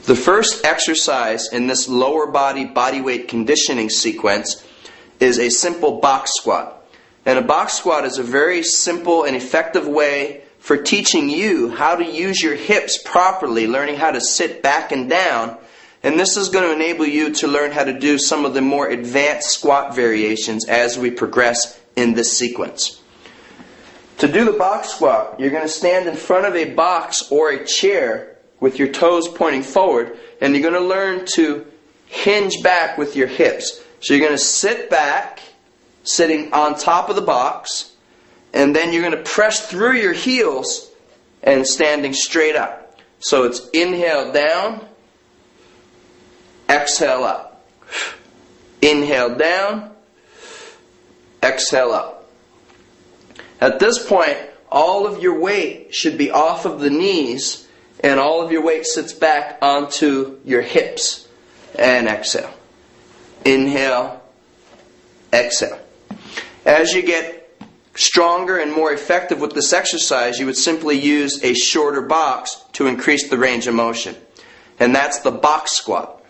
The first exercise in this lower body weight conditioning sequence is a simple box squat. And a box squat is a very simple and effective way for teaching you how to use your hips properly, learning how to sit back and down. And this is going to enable you to learn how to do some of the more advanced squat variations as we progress in this sequence. To do the box squat, you're going to stand in front of a box or a chair with your toes pointing forward, and you're going to learn to hinge back with your hips. So you're going to sit back, sitting on top of the box, and then you're going to press through your heels and standing straight up. So it's inhale down, exhale up. Inhale down, exhale up. At this point, all of your weight should be off of the knees, and all of your weight sits back onto your hips. And exhale. Inhale, exhale. As you get stronger and more effective with this exercise, you would simply use a shorter box to increase the range of motion. And that's the box squat.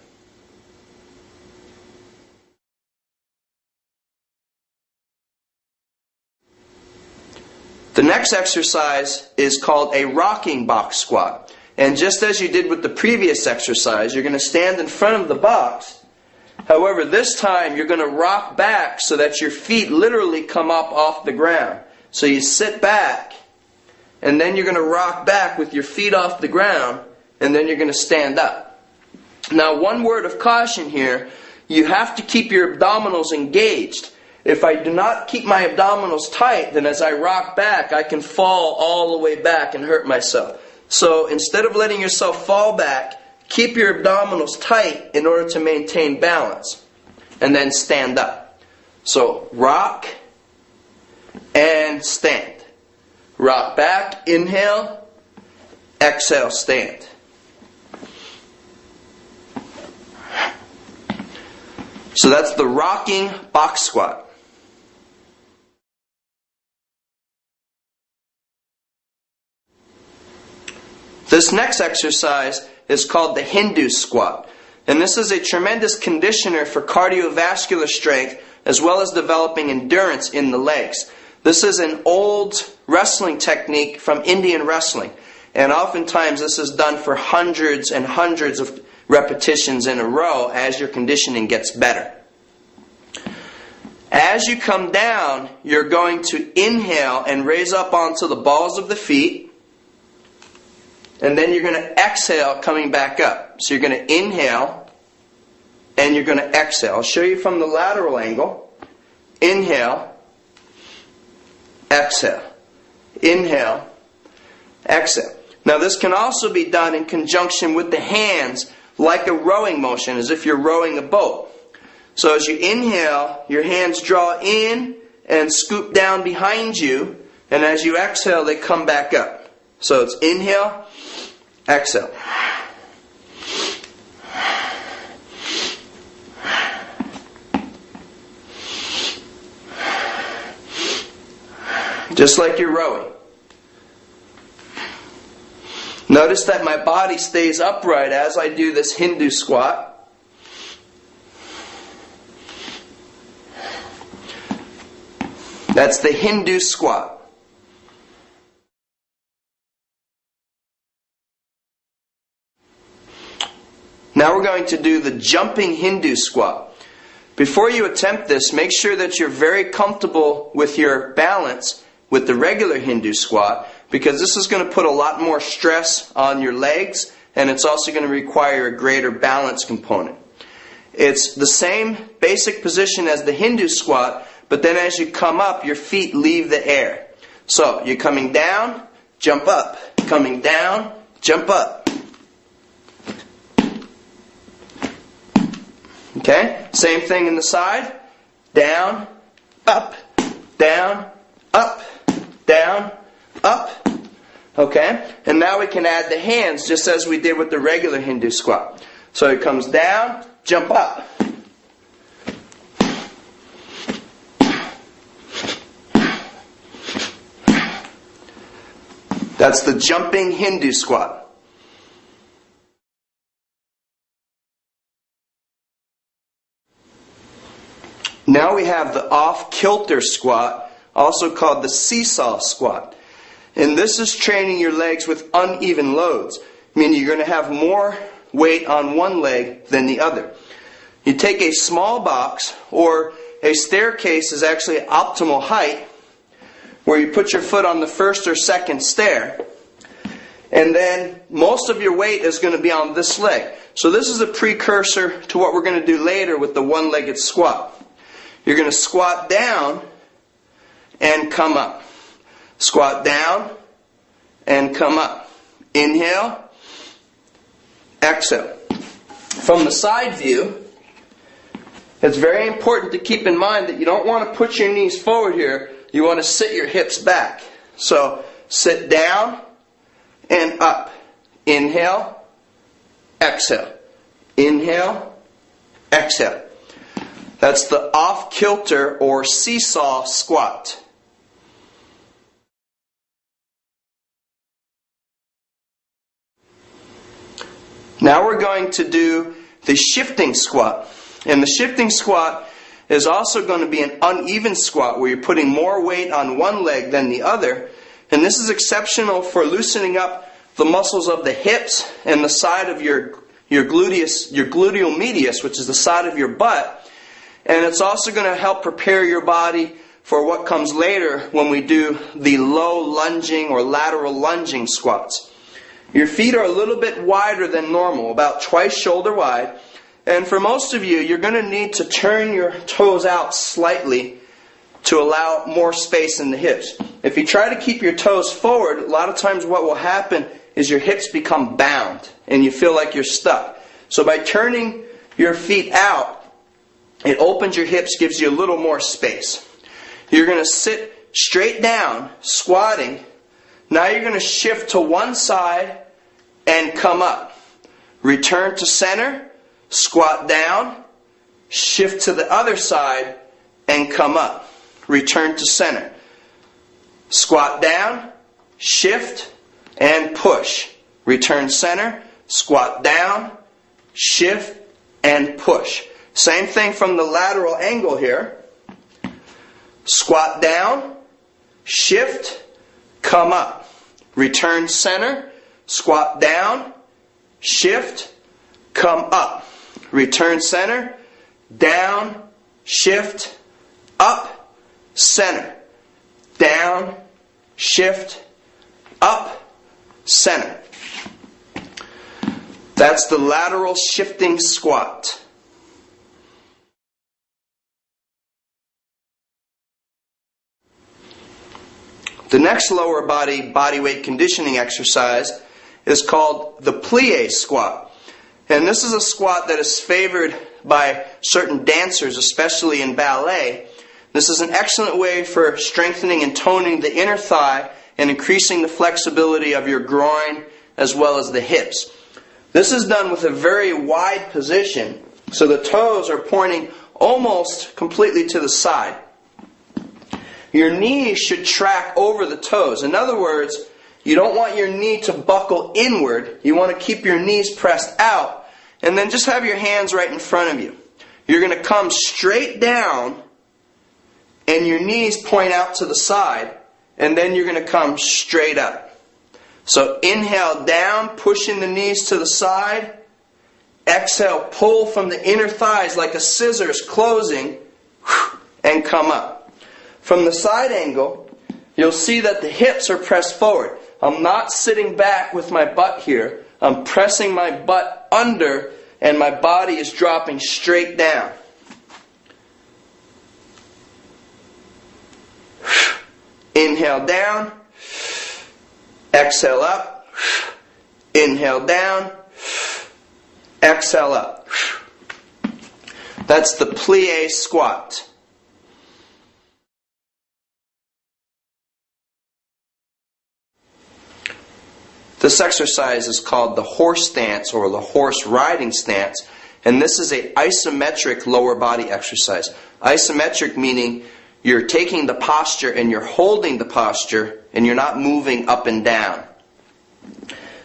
The next exercise is called a rocking box squat. And just as you did with the previous exercise, you're going to stand in front of the box. However, this time you're going to rock back so that your feet literally come up off the ground. So you sit back, and then you're going to rock back with your feet off the ground, and then you're going to stand up. Now, one word of caution here, you have to keep your abdominals engaged. If I do not keep my abdominals tight, then as I rock back, I can fall all the way back and hurt myself. So instead of letting yourself fall back, keep your abdominals tight in order to maintain balance. And then stand up. So rock and stand. Rock back, inhale, exhale, stand. So that's the rocking box squat. This next exercise is called the Hindu squat. And this is a tremendous conditioner for cardiovascular strength as well as developing endurance in the legs. This is an old wrestling technique from Indian wrestling. And oftentimes this is done for hundreds and hundreds of repetitions in a row as your conditioning gets better. As you come down, you're going to inhale and raise up onto the balls of the feet. And then you're going to exhale coming back up. So you're going to inhale and you're going to exhale. I'll show you from the lateral angle. Inhale, exhale. Inhale, exhale. Now this can also be done in conjunction with the hands like a rowing motion, as if you're rowing a boat. So as you inhale, your hands draw in and scoop down behind you. And as you exhale, they come back up. So it's inhale, exhale. Just like you're rowing. Notice that my body stays upright as I do this Hindu squat. That's the Hindu squat. Now we're going to do the jumping Hindu squat. Before you attempt this, make sure that you're very comfortable with your balance with the regular Hindu squat, because this is going to put a lot more stress on your legs, and it's also going to require a greater balance component. It's the same basic position as the Hindu squat, but then as you come up, your feet leave the air. So you're coming down, jump up. Coming down, jump up. Okay? Same thing in the side. Down, up, down, up, down, up. Okay? And now we can add the hands just as we did with the regular Hindu squat. So it comes down, jump up. That's the jumping Hindu squat. we have the off-kilter squat, also called the seesaw squat. And this is training your legs with uneven loads, meaning you're going to have more weight on one leg than the other. You take a small box, or a staircase is actually optimal height, where you put your foot on the first or second stair, and then most of your weight is going to be on this leg. So this is a precursor to what we're going to do later with the one-legged squat. You're going to squat down and come up. Squat down and come up. Inhale, exhale. From the side view, it's very important to keep in mind that you don't want to put your knees forward here. You want to sit your hips back. So sit down and up. Inhale, exhale. Inhale, exhale. That's the off-kilter or seesaw squat. Now we're going to do the shifting squat. And the shifting squat is also going to be an uneven squat where you're putting more weight on one leg than the other. And this is exceptional for loosening up the muscles of the hips and the side of your gluteal medius, which is the side of your butt. And it's also going to help prepare your body for what comes later when we do the low lunging or lateral lunging squats. Your feet are a little bit wider than normal, about twice shoulder wide. And for most of you, you're going to need to turn your toes out slightly to allow more space in the hips. If you try to keep your toes forward, a lot of times what will happen is your hips become bound and you feel like you're stuck. So by turning your feet out, it opens your hips, gives you a little more space. You're going to sit straight down, squatting. Now you're going to shift to one side and come up. Return to center, squat down, shift to the other side and come up. Return to center. Squat down, shift, and push. Return center, squat down, shift, and push. Same thing from the lateral angle here. Squat down, shift, come up. Return center, squat down, shift, come up. Return center, down, shift, up, center. Down, shift, up, center. That's the lateral shifting squat. The next lower body weight conditioning exercise is called the plie squat. And this is a squat that is favored by certain dancers, especially in ballet. This is an excellent way for strengthening and toning the inner thigh and increasing the flexibility of your groin as well as the hips. This is done with a very wide position, so the toes are pointing almost completely to the side. Your knees should track over the toes. In other words, you don't want your knee to buckle inward. You want to keep your knees pressed out, and then just have your hands right in front of you. You're going to come straight down, and your knees point out to the side, and then you're going to come straight up. So inhale down, pushing the knees to the side. Exhale, pull from the inner thighs like a scissors closing, and come up. From the side angle, you'll see that the hips are pressed forward. I'm not sitting back with my butt here. I'm pressing my butt under, and my body is dropping straight down. Inhale down, exhale up, inhale down, exhale up. That's the plie squat. This exercise is called the horse stance or the horse riding stance, and this is an isometric lower body exercise. Isometric meaning you're taking the posture and you're holding the posture and you're not moving up and down.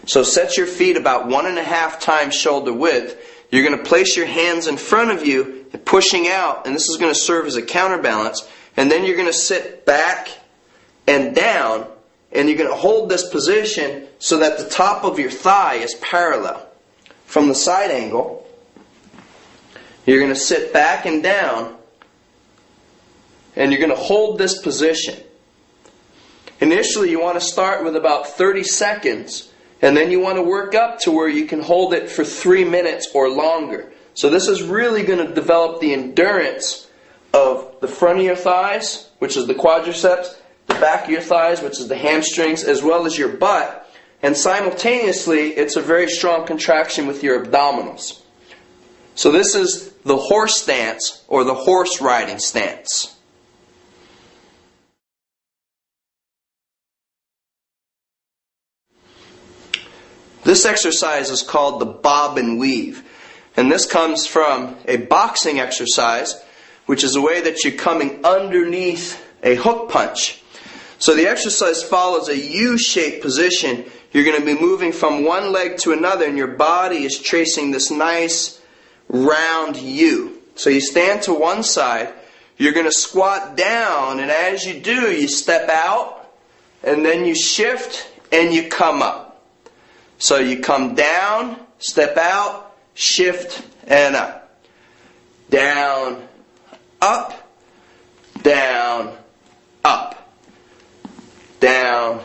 So set your feet about 1.5 times shoulder width. You're going to place your hands in front of you pushing out, and this is going to serve as a counterbalance, and then you're going to sit back and down, and you're going to hold this position so that the top of your thigh is parallel. From the side angle, you're going to sit back and down, and you're going to hold this position. Initially, you want to start with about 30 seconds, and then you want to work up to where you can hold it for 3 minutes or longer. So this is really going to develop the endurance of the front of your thighs, which is the quadriceps, the back of your thighs, which is the hamstrings, as well as your butt. And simultaneously, it's a very strong contraction with your abdominals. So this is the horse stance, or the horse riding stance. This exercise is called the bob and weave. And this comes from a boxing exercise, which is a way that you're coming underneath a hook punch. So the exercise follows a U-shaped position. You're going to be moving from one leg to another, and your body is tracing this nice round U. So you stand to one side, you're going to squat down, and as you do, you step out, and then you shift, and you come up. So you come down, step out, shift, and up. Down, up, down, up. Down,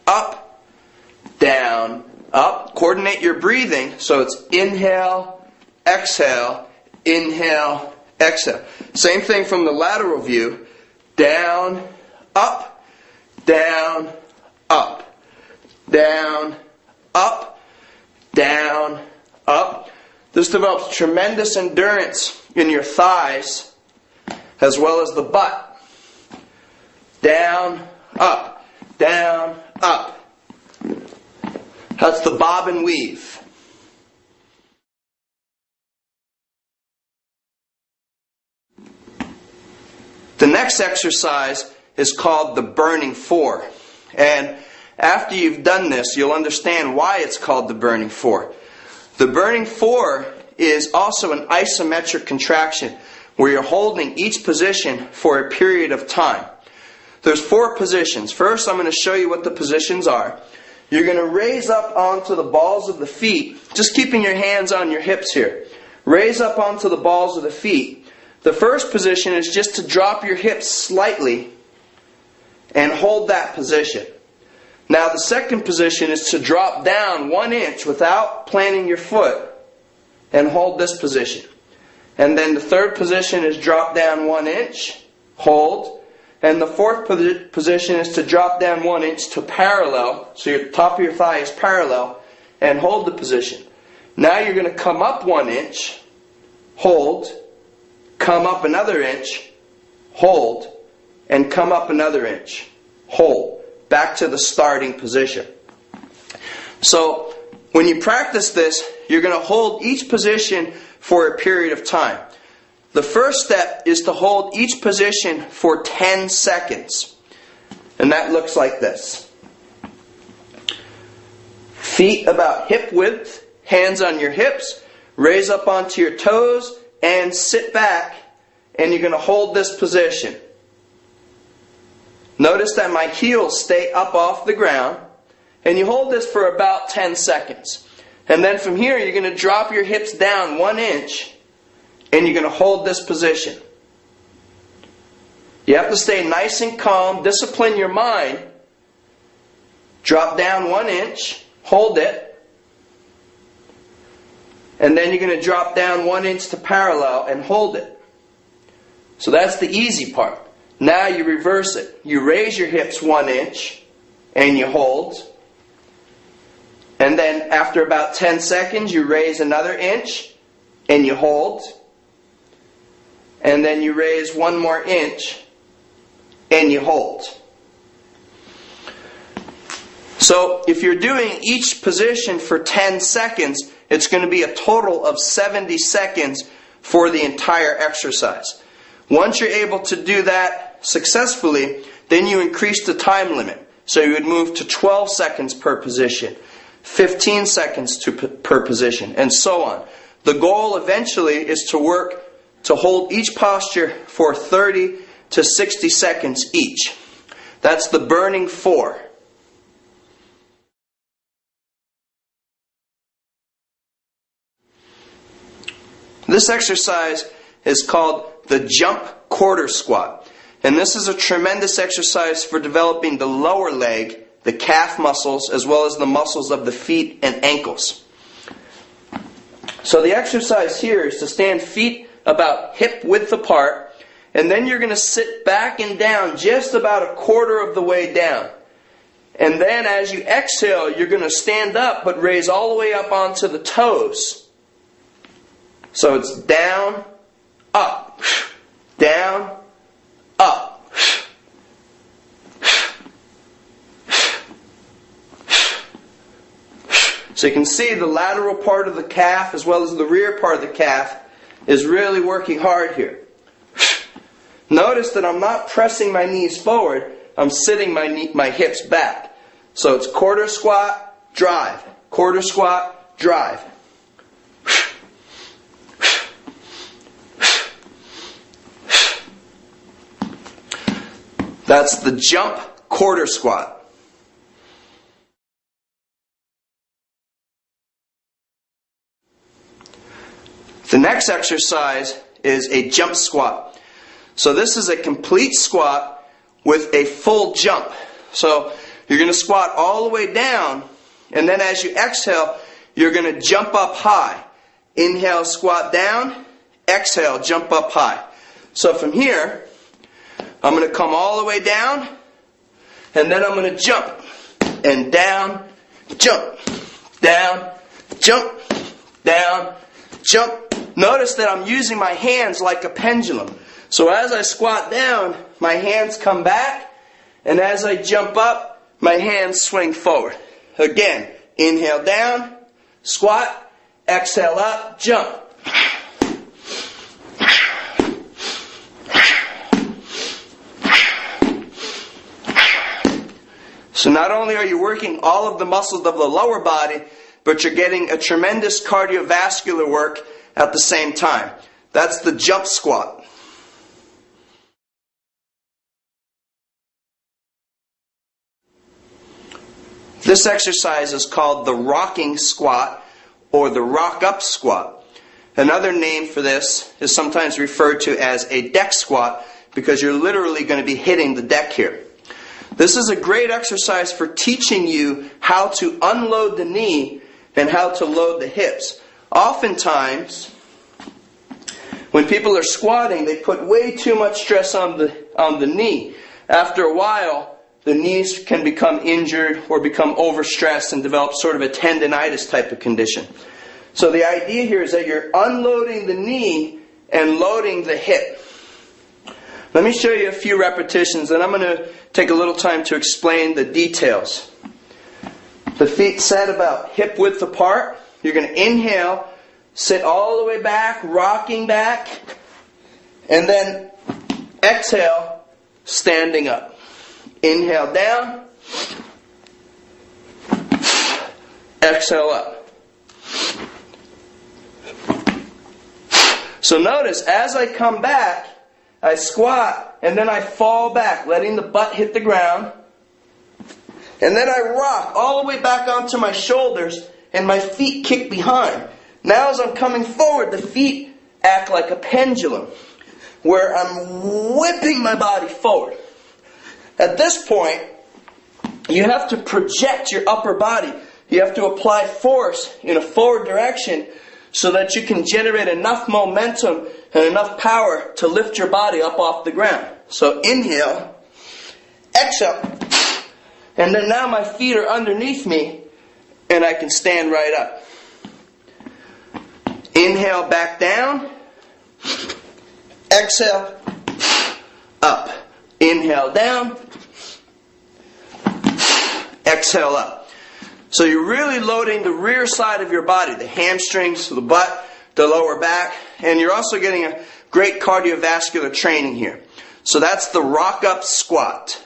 up, down, up. Coordinate your breathing so it's inhale, exhale, inhale, exhale. Same thing from the lateral view. Down, up, down, up. Down, up, down, up. This develops tremendous endurance in your thighs as well as the butt. Down, up, down, up. That's the bob and weave. The next exercise is called the burning four. And after you've done this, you'll understand why it's called the burning four. The burning four is also an isometric contraction where you're holding each position for a period of time. There's 4 positions. First, I'm going to show you what the positions are. You're going to raise up onto the balls of the feet, just keeping your hands on your hips here. Raise up onto the balls of the feet. The first position is just to drop your hips slightly and hold that position. Now the second position is to drop down 1 inch without planting your foot and hold this position. And then the third position is drop down 1 inch, hold. And the fourth position is to drop down 1 inch to parallel, so your top of your thigh is parallel, and hold the position. Now you're going to come up 1 inch, hold, come up another inch, hold, and come up another inch, hold. Back to the starting position. So when you practice this, you're going to hold each position for a period of time. The first step is to hold each position for 10 seconds. And that looks like this. Feet about hip width, hands on your hips, raise up onto your toes, and sit back, and you're going to hold this position. Notice that my heels stay up off the ground, and you hold this for about 10 seconds. And then from here, you're going to drop your hips down 1 inch, and you're going to hold this position. You have to stay nice and calm, discipline your mind. Drop down 1 inch, hold it, and then you're going to drop down 1 inch to parallel and hold it. So that's the easy part. Now you reverse it. You raise your hips 1 inch and you hold. And then after about 10 seconds, you raise another inch and you hold. And then you raise 1 more inch and you hold. So if you're doing each position for 10 seconds, it's going to be a total of 70 seconds for the entire exercise. Once you're able to do that successfully, then you increase the time limit. So you would move to 12 seconds per position, 15 seconds per position, and so on. The goal eventually is to work to hold each posture for 30 to 60 seconds each. That's the burning 4. This exercise is called the jump quarter squat. And this is a tremendous exercise for developing the lower leg, the calf muscles, as well as the muscles of the feet and ankles. So the exercise here is to stand feet about hip width apart, and then you're going to sit back and down just about a quarter of the way down. And then as you exhale, you're going to stand up but raise all the way up onto the toes. So it's down, up, down, up. So you can see the lateral part of the calf as well as the rear part of the calf is really working hard here. Notice that I'm not pressing my knees forward, I'm sitting my hips back. So it's quarter squat, drive, quarter squat, drive. That's the jump quarter squat. The next exercise is a jump squat. So this is a complete squat with a full jump. So you're going to squat all the way down, and then as you exhale, you're going to jump up high. Inhale, squat down. Exhale, jump up high. So from here, I'm going to come all the way down, and then I'm going to jump. And down, jump, down, jump, down, jump. Notice that I'm using my hands like a pendulum. So as I squat down, my hands come back, and as I jump up, my hands swing forward. Again, inhale down, squat, exhale up, jump. So not only are you working all of the muscles of the lower body, but you're getting a tremendous cardiovascular work at the same time. That's the jump squat. This exercise is called the rocking squat or the rock up squat. Another name for this is sometimes referred to as a deck squat because you're literally going to be hitting the deck here. This is a great exercise for teaching you how to unload the knee and how to load the hips. Oftentimes, when people are squatting, they put way too much stress on the knee. After a while, the knees can become injured or become overstressed and develop sort of a tendinitis type of condition. So the idea here is that you're unloading the knee and loading the hip. Let me show you a few repetitions, and I'm going to take a little time to explain the details. The feet set about hip width apart. You're going to inhale, sit all the way back, rocking back, and then exhale, standing up. Inhale down, exhale up. So notice, as I come back, I squat, and then I fall back, letting the butt hit the ground. And then I rock all the way back onto my shoulders, and my feet kick behind. Now as I'm coming forward, the feet act like a pendulum, where I'm whipping my body forward. At this point, you have to project your upper body. You have to apply force in a forward direction so that you can generate enough momentum and enough power to lift your body up off the ground. So inhale, exhale, and then now my feet are underneath me and I can stand right up. Inhale, back down, exhale, up. Inhale down, exhale up. So you're really loading the rear side of your body, the hamstrings, the butt, the lower back, and you're also getting a great cardiovascular training here. So that's the rock up squat.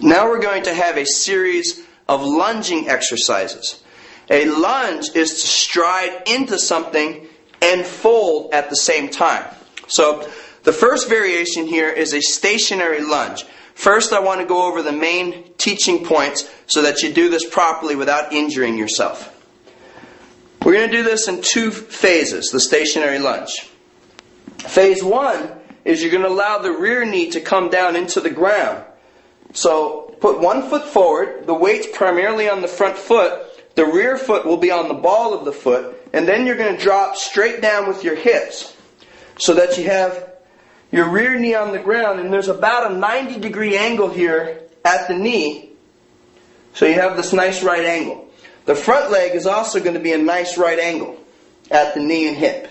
Now we're going to have a series of lunging exercises. A lunge is to stride into something and fold at the same time. So the first variation here is a stationary lunge. First, I want to go over the main teaching points so that you do this properly without injuring yourself. We're going to do this in two phases, the stationary lunge. Phase 1 is you're going to allow the rear knee to come down into the ground. So put one foot forward, the weight's primarily on the front foot, the rear foot will be on the ball of the foot, and then you're going to drop straight down with your hips so that you have your rear knee on the ground, and there's about a 90-degree angle here at the knee, so you have this nice right angle. The front leg is also going to be a nice right angle at the knee and hip.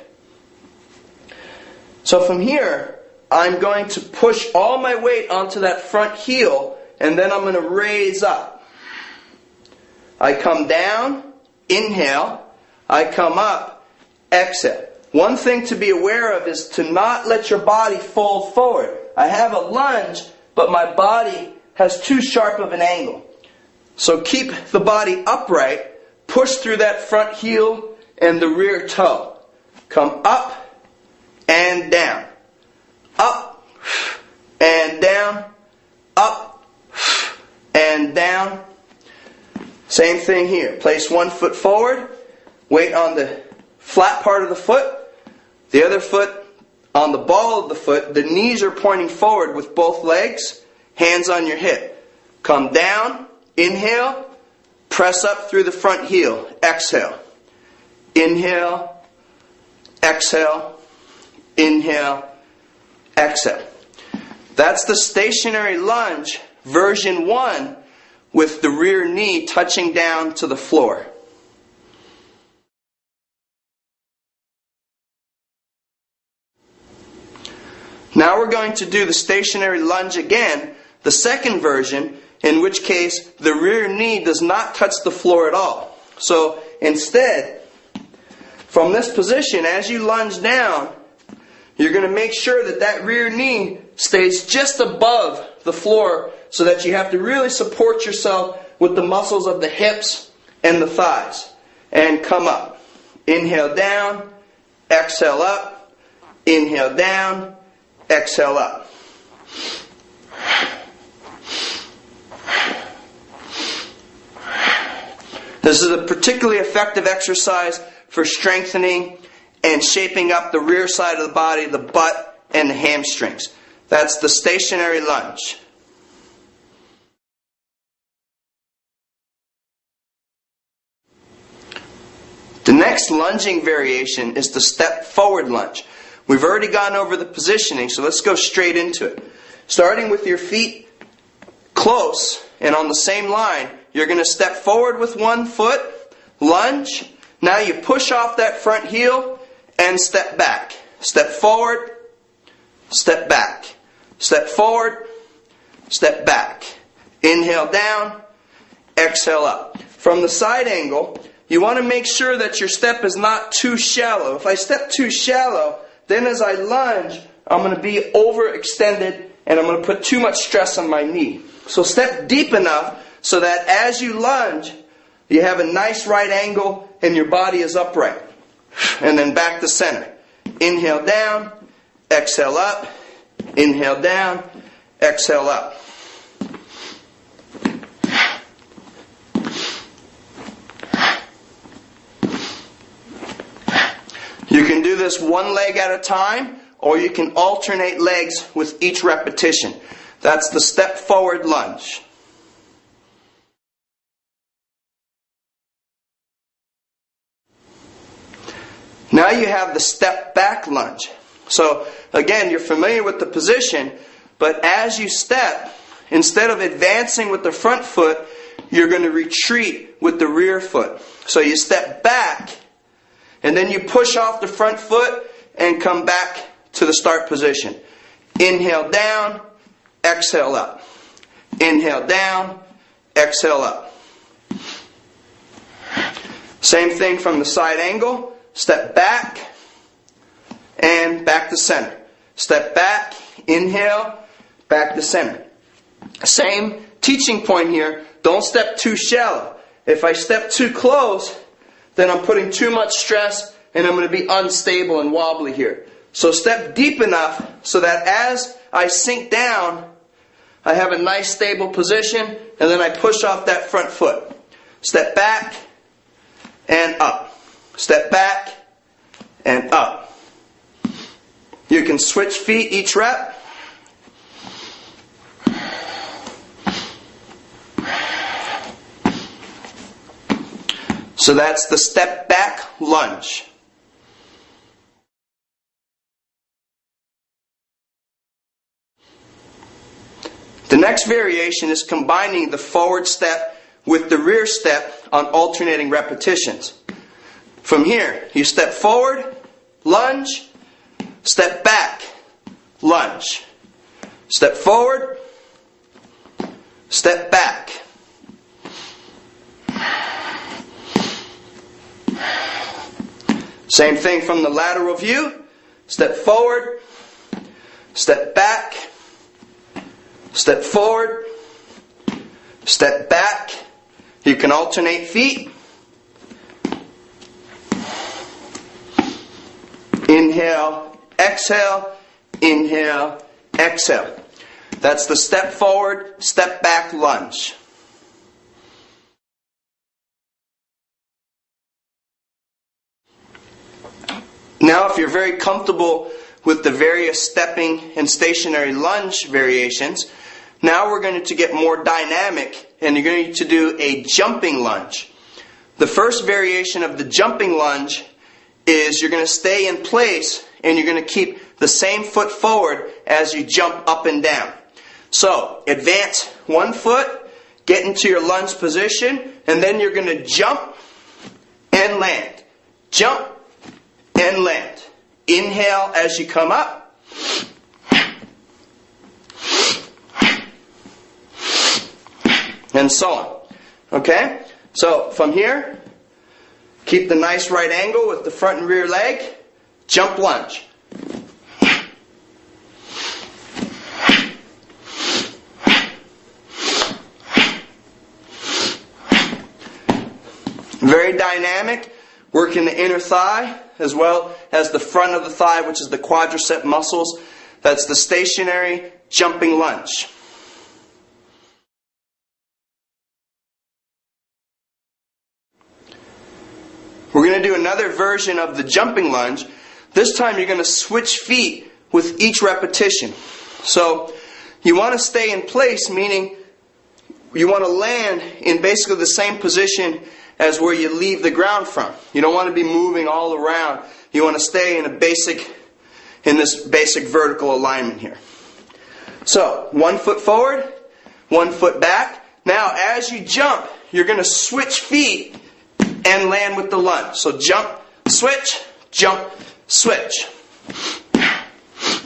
So from here, I'm going to push all my weight onto that front heel, and then I'm going to raise up. I come down, inhale, I come up, exhale. One thing to be aware of is to not let your body fold forward. I have a lunge, but my body has too sharp of an angle. So keep the body upright, push through that front heel and the rear toe. Come up and down. Up and down. Up and down. Same thing here. Place one foot forward, weight on the flat part of the foot, the other foot on the ball of the foot. The knees are pointing forward with both legs, hands on your hip. Come down, inhale, press up through the front heel, exhale. Inhale, exhale, inhale, exhale. That's the stationary lunge, version 1, with the rear knee touching down to the floor. Now we're going to do the stationary lunge again, the second version, in which case the rear knee does not touch the floor at all. So instead, from this position, as you lunge down, you're going to make sure that that rear knee stays just above the floor so that you have to really support yourself with the muscles of the hips and the thighs. And come up. Inhale down, exhale up, inhale down, exhale up. This is a particularly effective exercise for strengthening and shaping up the rear side of the body, the butt, and the hamstrings. That's the stationary lunge. The next lunging variation is the step forward lunge. We've already gone over the positioning, so let's go straight into it. Starting with your feet close and on the same line, you're going to step forward with one foot, lunge. Now you push off that front heel and step back. Step forward, step back. Step forward, step back. Inhale down, exhale up. From the side angle, you want to make sure that your step is not too shallow. If I step too shallow, then as I lunge, I'm going to be overextended and I'm going to put too much stress on my knee. So step deep enough so that as you lunge, you have a nice right angle and your body is upright. And then back to center. Inhale down, exhale up, inhale down, exhale up. You can do this one leg at a time, or you can alternate legs with each repetition. That's the step forward lunge. Now you have the step back lunge. So again, you're familiar with the position, but as you step, instead of advancing with the front foot, you're going to retreat with the rear foot. So you step back, and then you push off the front foot and come back to the start position. Inhale down, exhale up. Inhale down, exhale up. Same thing from the side angle. Step back and back to center. Step back, inhale, back to center. Same teaching point here, don't step too shallow. If I step too close, then I'm putting too much stress and I'm going to be unstable and wobbly here. So step deep enough so that as I sink down, I have a nice stable position, and then I push off that front foot. Step back and up. Step back and up. You can switch feet each rep. So that's the step back lunge. The next variation is combining the forward step with the rear step on alternating repetitions. From here, you step forward, lunge, step back, lunge. Step forward, step back. Same thing from the lateral view. Step forward, step back, step forward, step back. You can alternate feet. Inhale, exhale, inhale, exhale. That's the step forward, step back lunge. Now, if you're very comfortable with the various stepping and stationary lunge variations, now we're going to get more dynamic, and you're going to do a jumping lunge. The first variation of the jumping lunge is you're going to stay in place and you're going to keep the same foot forward as you jump up and down. So, advance one foot, get into your lunge position, and then you're going to jump and land. Jump and land. Inhale as you come up. And so on. Okay? So from here, keep the nice right angle with the front and rear leg. Jump lunge. Very dynamic. Working the inner thigh as well as the front of the thigh, which is the quadricep muscles. That's the stationary jumping lunge. We're going to do another version of the jumping lunge. This time you're going to switch feet with each repetition. So you want to stay in place, meaning you want to land in basically the same position as where you leave the ground from. You don't want to be moving all around. You want to stay in this basic vertical alignment here. So, one foot forward, one foot back. Now, as you jump, you're going to switch feet and land with the lunge. So, jump, switch, switch.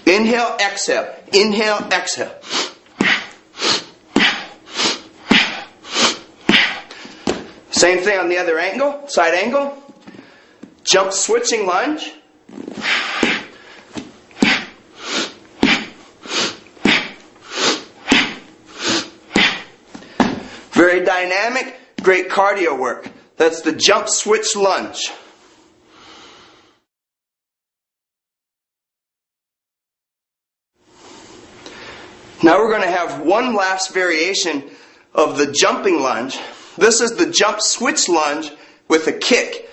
Inhale, exhale. Inhale, exhale. Same thing on the other angle, side angle. Jump, switching lunge. Very dynamic, great cardio work. That's the jump, switch lunge. Now we're going to have one last variation of the jumping lunge. This is the jump switch lunge with a kick.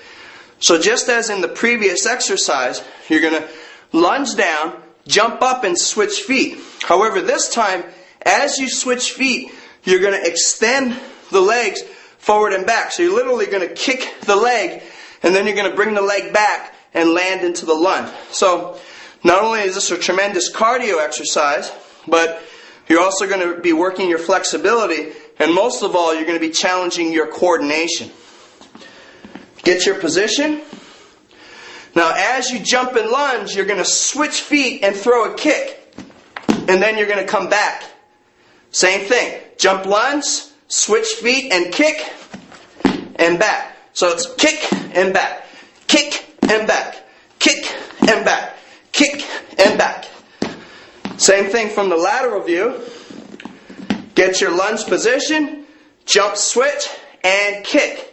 So just as in the previous exercise, you're going to lunge down, jump up and switch feet. However, this time, as you switch feet, you're going to extend the legs forward and back. So you're literally going to kick the leg, and then you're going to bring the leg back and land into the lunge. So not only is this a tremendous cardio exercise, but you're also going to be working your flexibility, and most of all, you're going to be challenging your coordination. Get your position. Now, as you jump and lunge, you're going to switch feet and throw a kick, and then you're going to come back. Same thing. Jump, lunge, switch feet and kick, and back. So it's kick and back, kick and back, kick and back, kick and back. Same thing from the lateral view. Get your lunge position, jump switch, and kick.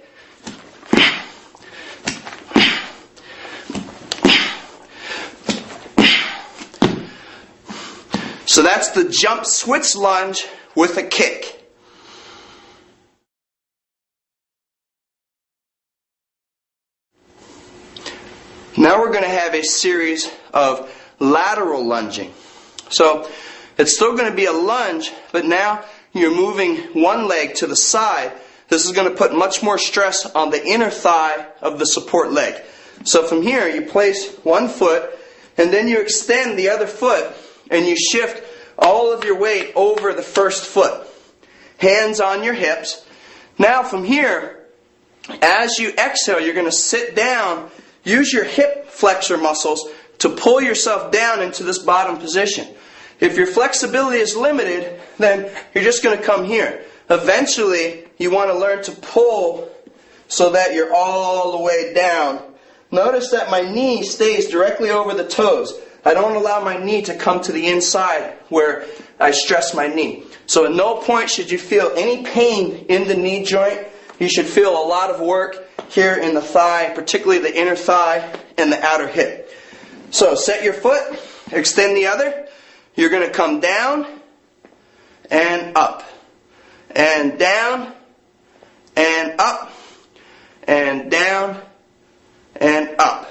So that's the jump switch lunge with a kick. Now we're going to have a series of lateral lunging. So it's still going to be a lunge, but now you're moving one leg to the side. This is going to put much more stress on the inner thigh of the support leg. So from here you place one foot and then you extend the other foot and you shift all of your weight over the first foot. Hands on your hips. Now from here, as you exhale, you're going to sit down. Use your hip flexor muscles to pull yourself down into this bottom position. If your flexibility is limited, then you're just going to come here. Eventually, you want to learn to pull so that you're all the way down. Notice that my knee stays directly over the toes. I don't allow my knee to come to the inside where I stress my knee. So at no point should you feel any pain in the knee joint. You should feel a lot of work here in the thigh, particularly the inner thigh and the outer hip. So set your foot, extend the other. You're going to come down and up, and down and up, and down and up.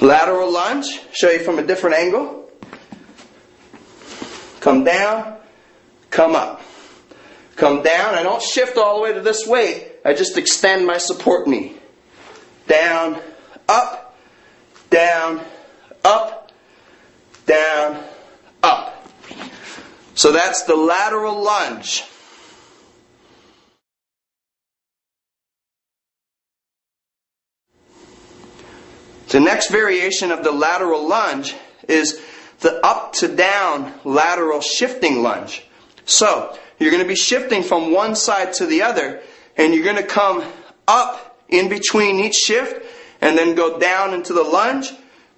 Lateral lunge, show you from a different angle. Come down, come up. Come down, I don't shift all the way to this weight, I just extend my support knee. Down, up, down, up, down, up. So that's the lateral lunge. The next variation of the lateral lunge is the up to down lateral shifting lunge. So, you're going to be shifting from one side to the other, and you're going to come up in between each shift, and then go down into the lunge,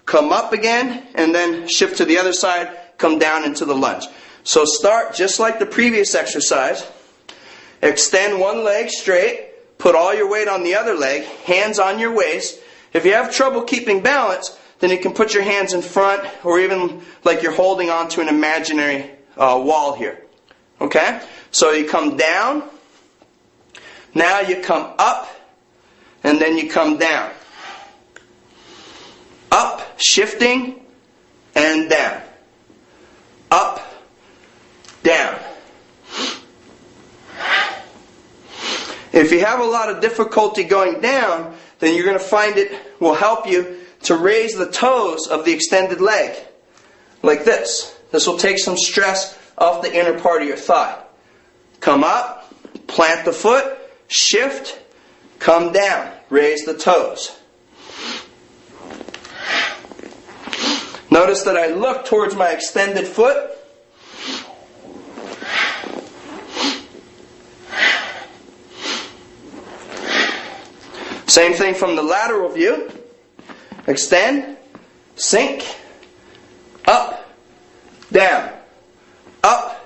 come up again, and then shift to the other side, come down into the lunge. So start just like the previous exercise. Extend one leg straight, put all your weight on the other leg, hands on your waist. If you have trouble keeping balance, then you can put your hands in front, or even like you're holding onto an imaginary wall here. Okay? So you come down, now you come up, and then you come down. Up, shifting, and down. Up, down. If you have a lot of difficulty going down, then you're going to find it will help you to raise the toes of the extended leg. Like this. This will take some stress off the inner part of your thigh. Come up, plant the foot, shift, come down, raise the toes. Notice that I look towards my extended foot. Same thing from the lateral view. Extend, sink, up, down, up,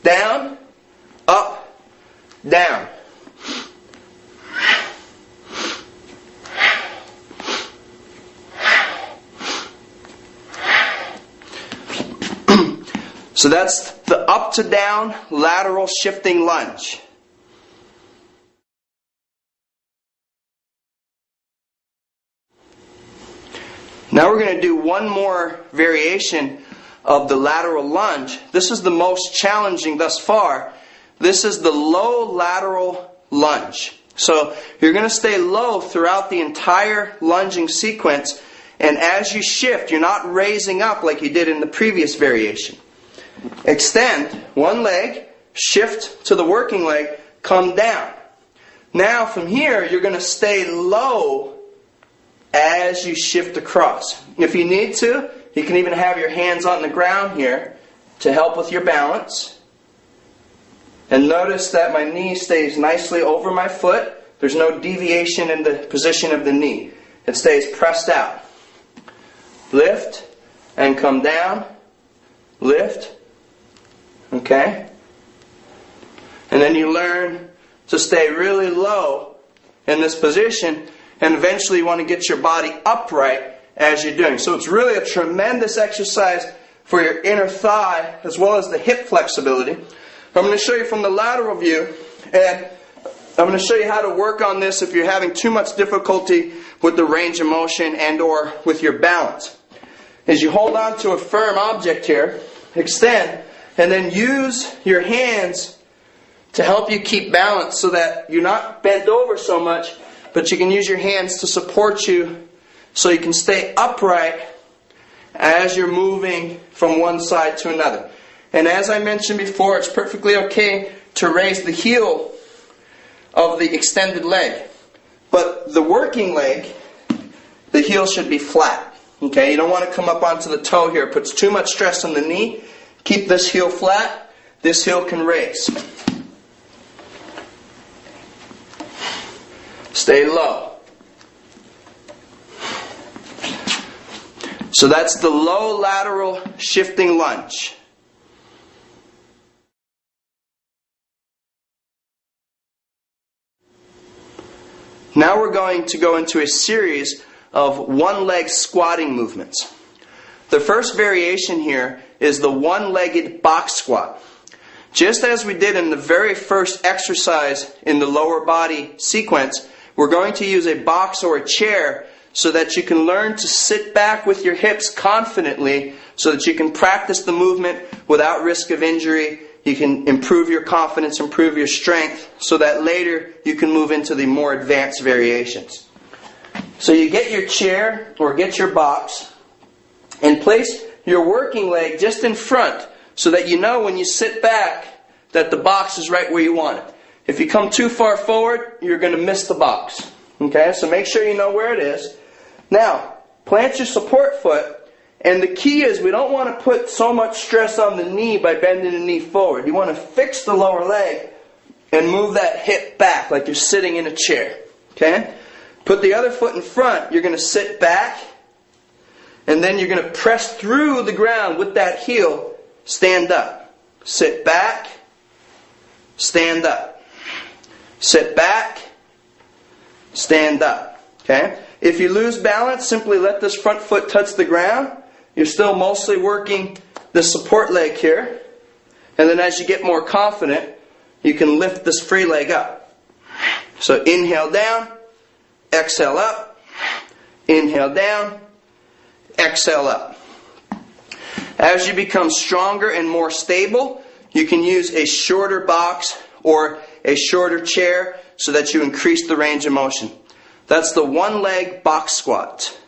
down, up, down. So that's the up to down lateral shifting lunge. Now we're going to do one more variation of the lateral lunge. This is the most challenging thus far. This is the low lateral lunge. So you're going to stay low throughout the entire lunging sequence, and as you shift, you're not raising up like you did in the previous variation. Extend one leg, shift to the working leg, come down. Now from here, you're going to stay low as you shift across. If you need to, you can even have your hands on the ground here to help with your balance. And notice that my knee stays nicely over my foot. There's no deviation in the position of the knee. It stays pressed out. Lift and come down. Lift Okay? And then you learn to stay really low in this position, and eventually you want to get your body upright as you're doing. So it's really a tremendous exercise for your inner thigh as well as the hip flexibility. I'm going to show you from the lateral view, and I'm going to show you how to work on this if you're having too much difficulty with the range of motion and or with your balance. As you hold on to a firm object here, extend, and then use your hands to help you keep balance so that you're not bent over so much, but you can use your hands to support you so you can stay upright as you're moving from one side to another. And as I mentioned before, it's perfectly okay to raise the heel of the extended leg. But the working leg, the heel should be flat. Okay, you don't want to come up onto the toe here. It puts too much stress on the knee. Keep this heel flat. This heel can raise. Stay low. So that's the low lateral shifting lunge. Now we're going to go into a series of one-leg squatting movements. The first variation here is the one-legged box squat. Just as we did in the very first exercise in the lower body sequence, we're going to use a box or a chair so that you can learn to sit back with your hips confidently so that you can practice the movement without risk of injury. You can improve your confidence, improve your strength, so that later you can move into the more advanced variations. So you get your chair or get your box and place your working leg just in front so that you know when you sit back that the box is right where you want it. If you come too far forward, you're going to miss the box. Okay, so make sure you know where it is. Now, plant your support foot, and the key is we don't want to put so much stress on the knee by bending the knee forward. You want to fix the lower leg and move that hip back like you're sitting in a chair. Okay? Put the other foot in front. You're going to sit back, and then you're going to press through the ground with that heel. Stand up. Sit back. Stand up. Sit back. Stand up. Okay? If you lose balance, simply let this front foot touch the ground. You're still mostly working the support leg here. And then as you get more confident, you can lift this free leg up. So inhale down, exhale up, inhale down, exhale up. As you become stronger and more stable, you can use a shorter box or a shorter chair so that you increase the range of motion. That's the one-leg box squat.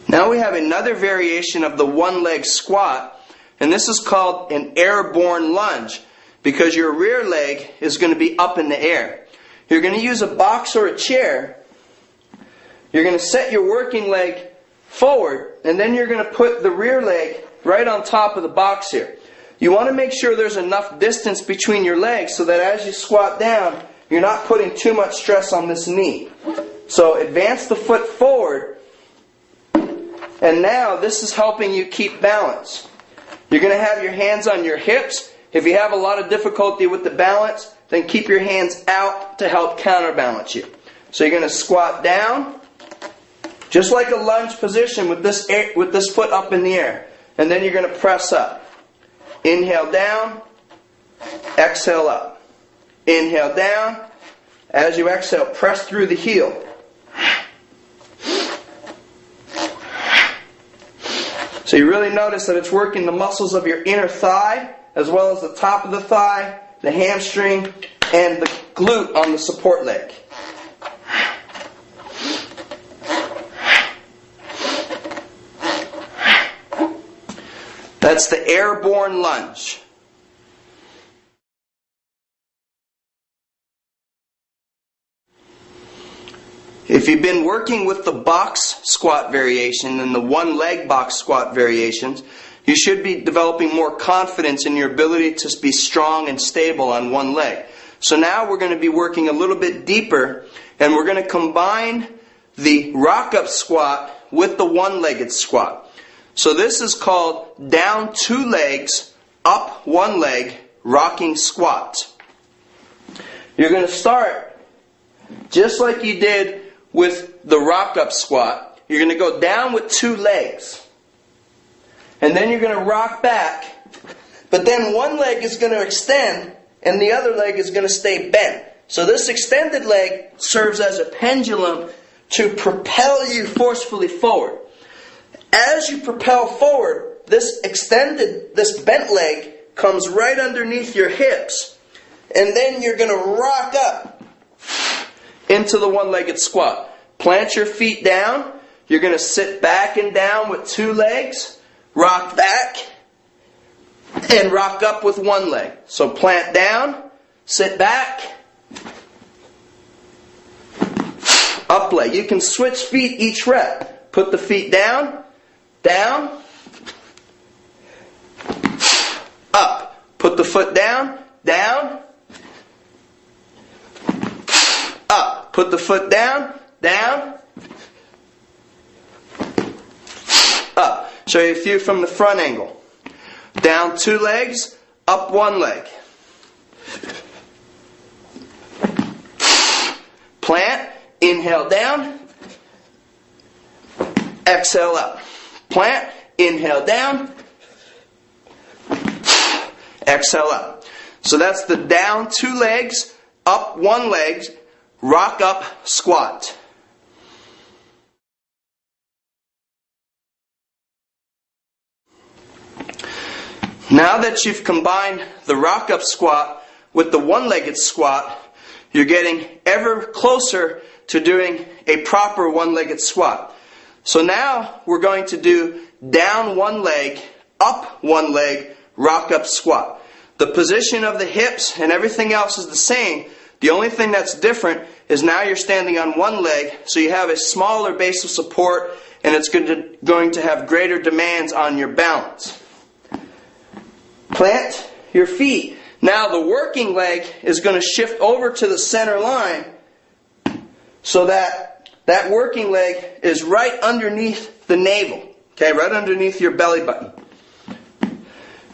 Now we have another variation of the one-leg squat, and this is called an airborne lunge because your rear leg is going to be up in the air. You're going to use a box or a chair. You're going to set your working leg forward, and then you're going to put the rear leg right on top of the box here. You want to make sure there's enough distance between your legs so that as you squat down, you're not putting too much stress on this knee. So advance the foot forward, and now this is helping you keep balance. You're going to have your hands on your hips. If you have a lot of difficulty with the balance, then keep your hands out to help counterbalance you. So you're going to squat down, just like a lunge position with this foot up in the air. And then you're going to press up. Inhale down, exhale up. Inhale down. As you exhale, press through the heel. So you really notice that it's working the muscles of your inner thigh, as well as the top of the thigh, the hamstring, and the glute on the support leg. That's the airborne lunge. If you've been working with the box squat variation and the one-leg box squat variations, you should be developing more confidence in your ability to be strong and stable on one leg. So now we're going to be working a little bit deeper, and we're going to combine the rock-up squat with the one-legged squat. So this is called down 2 legs, up 1 leg, rocking squat. You're going to start just like you did with the rock-up squat. You're going to go down with 2 legs. And then you're going to rock back. But then one leg is going to extend and the other leg is going to stay bent. So this extended leg serves as a pendulum to propel you forcefully forward. As you propel forward, this bent leg comes right underneath your hips. And then you're going to rock up into the one-legged squat. Plant your feet down. You're going to sit back and down with 2 legs. Rock back and rock up with 1 leg. So plant down, sit back, up leg. You can switch feet each rep. Put the feet down, down, up. Put the foot down, down, up. Put the foot down, down, up. Show you a few from the front angle. Down 2 legs, up 1 leg. Plant, inhale down, exhale up. Plant, inhale down, exhale up. So that's the down 2 legs, up 1 leg, rock up squat. Now that you've combined the rock-up squat with the one-legged squat, you're getting ever closer to doing a proper one-legged squat. So now we're going to do down 1 leg, up 1 leg, rock-up squat. The position of the hips and everything else is the same. The only thing that's different is now you're standing on 1 leg, so you have a smaller base of support, and it's going to have greater demands on your balance. Plant your feet. Now the working leg is going to shift over to the center line so that working leg is right underneath the navel. Okay, right underneath your belly button.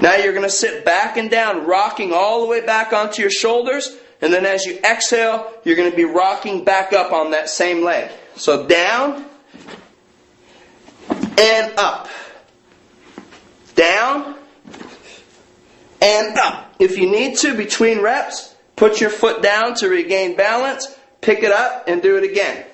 Now you're going to sit back and down, rocking all the way back onto your shoulders. And then as you exhale, you're going to be rocking back up on that same leg. So down and up. Down and up. If you need to, between reps, put your foot down to regain balance, pick it up, and do it again.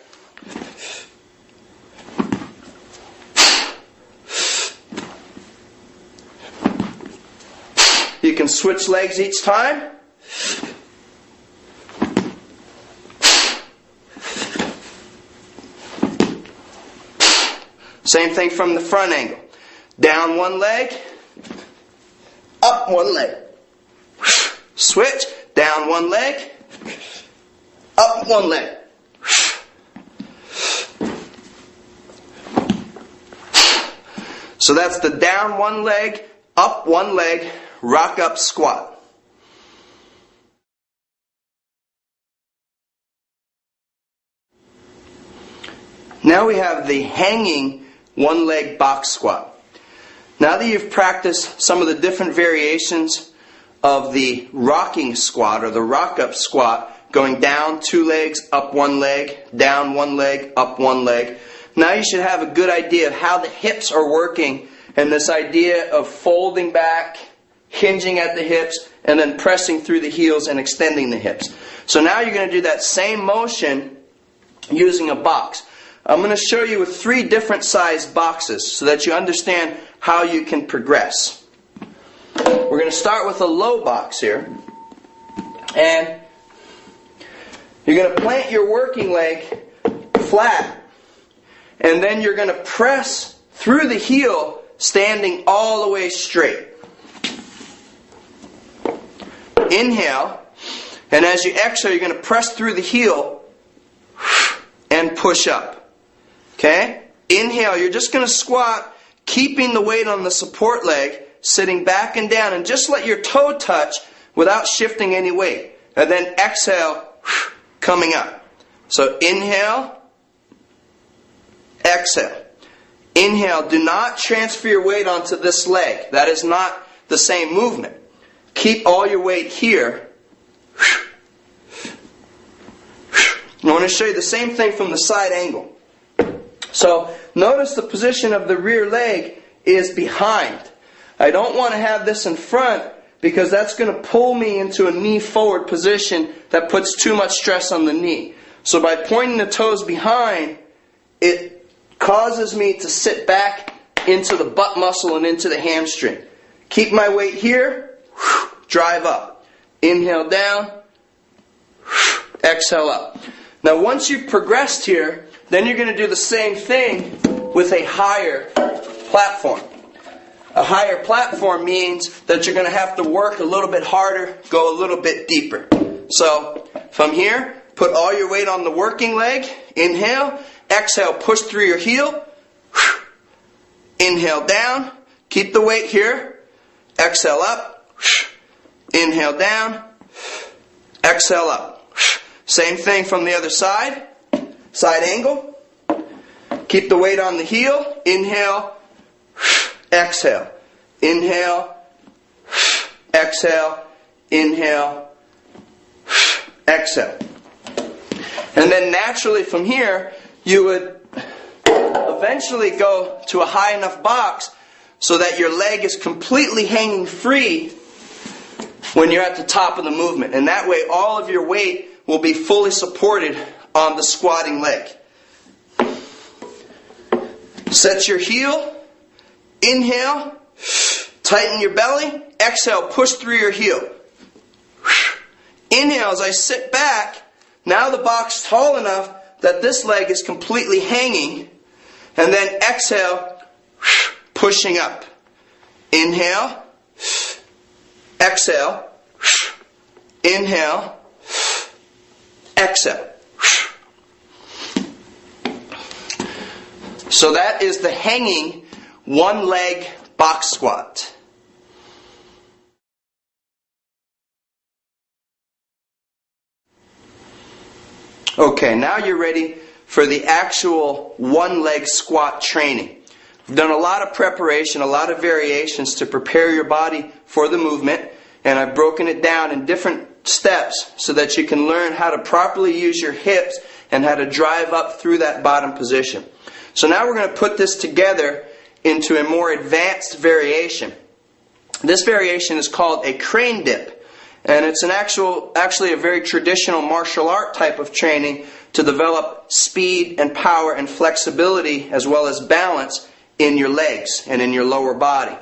You can switch legs each time. Same thing from the front angle. Down 1 leg, up 1 leg. Switch, down 1 leg, up 1 leg. So that's the down 1 leg, up 1 leg, rock up squat. Now we have the hanging 1 leg box squat. Now that you've practiced some of the different variations of the rocking squat or the rock up squat, going down 2 legs, up 1 leg, down 1 leg, up 1 leg, now you should have a good idea of how the hips are working and this idea of folding back, hinging at the hips, and then pressing through the heels and extending the hips. So now you're going to do that same motion using a box. I'm going to show you with 3 different sized boxes so that you understand how you can progress. We're going to start with a low box here. And you're going to plant your working leg flat. And then you're going to press through the heel, standing all the way straight. Inhale. And as you exhale, you're going to press through the heel and push up. Okay? Inhale, you're just going to squat, keeping the weight on the support leg, sitting back and down, and just let your toe touch without shifting any weight. And then exhale, coming up. So inhale, exhale. Inhale, do not transfer your weight onto this leg. That is not the same movement. Keep all your weight here. I want to show you the same thing from the side angle. So notice the position of the rear leg is behind. I don't want to have this in front because that's going to pull me into a knee forward position that puts too much stress on the knee. So by pointing the toes behind, it causes me to sit back into the butt muscle and into the hamstring. Keep my weight here, drive up. Inhale down, exhale up. Now once you've progressed here, then you're going to do the same thing with a higher platform. A higher platform means that you're going to have to work a little bit harder, go a little bit deeper. So from here, put all your weight on the working leg. Inhale, exhale, push through your heel. Inhale down, keep the weight here. Exhale up. Inhale down, exhale up. Same thing from the other side. Side angle. Keep the weight on the heel. Inhale, exhale. Inhale, exhale, inhale, exhale. And then naturally from here, you would eventually go to a high enough box so that your leg is completely hanging free when you're at the top of the movement. And that way all of your weight will be fully supported on the squatting leg. Set your heel. Inhale. Tighten your belly. Exhale. Push through your heel. Inhale as I sit back. Now the box is tall enough that this leg is completely hanging. And then exhale. Pushing up. Inhale. Exhale. Inhale. Exhale. So that is the hanging one leg box squat. Okay, now you're ready for the actual one leg squat training. We've done a lot of preparation, a lot of variations to prepare your body for the movement, and I've broken it down in different steps so that you can learn how to properly use your hips and how to drive up through that bottom position. So now we're going to put this together into a more advanced variation. This variation is called a crane dip, and it's actually a very traditional martial art type of training to develop speed and power and flexibility as well as balance in your legs and in your lower body.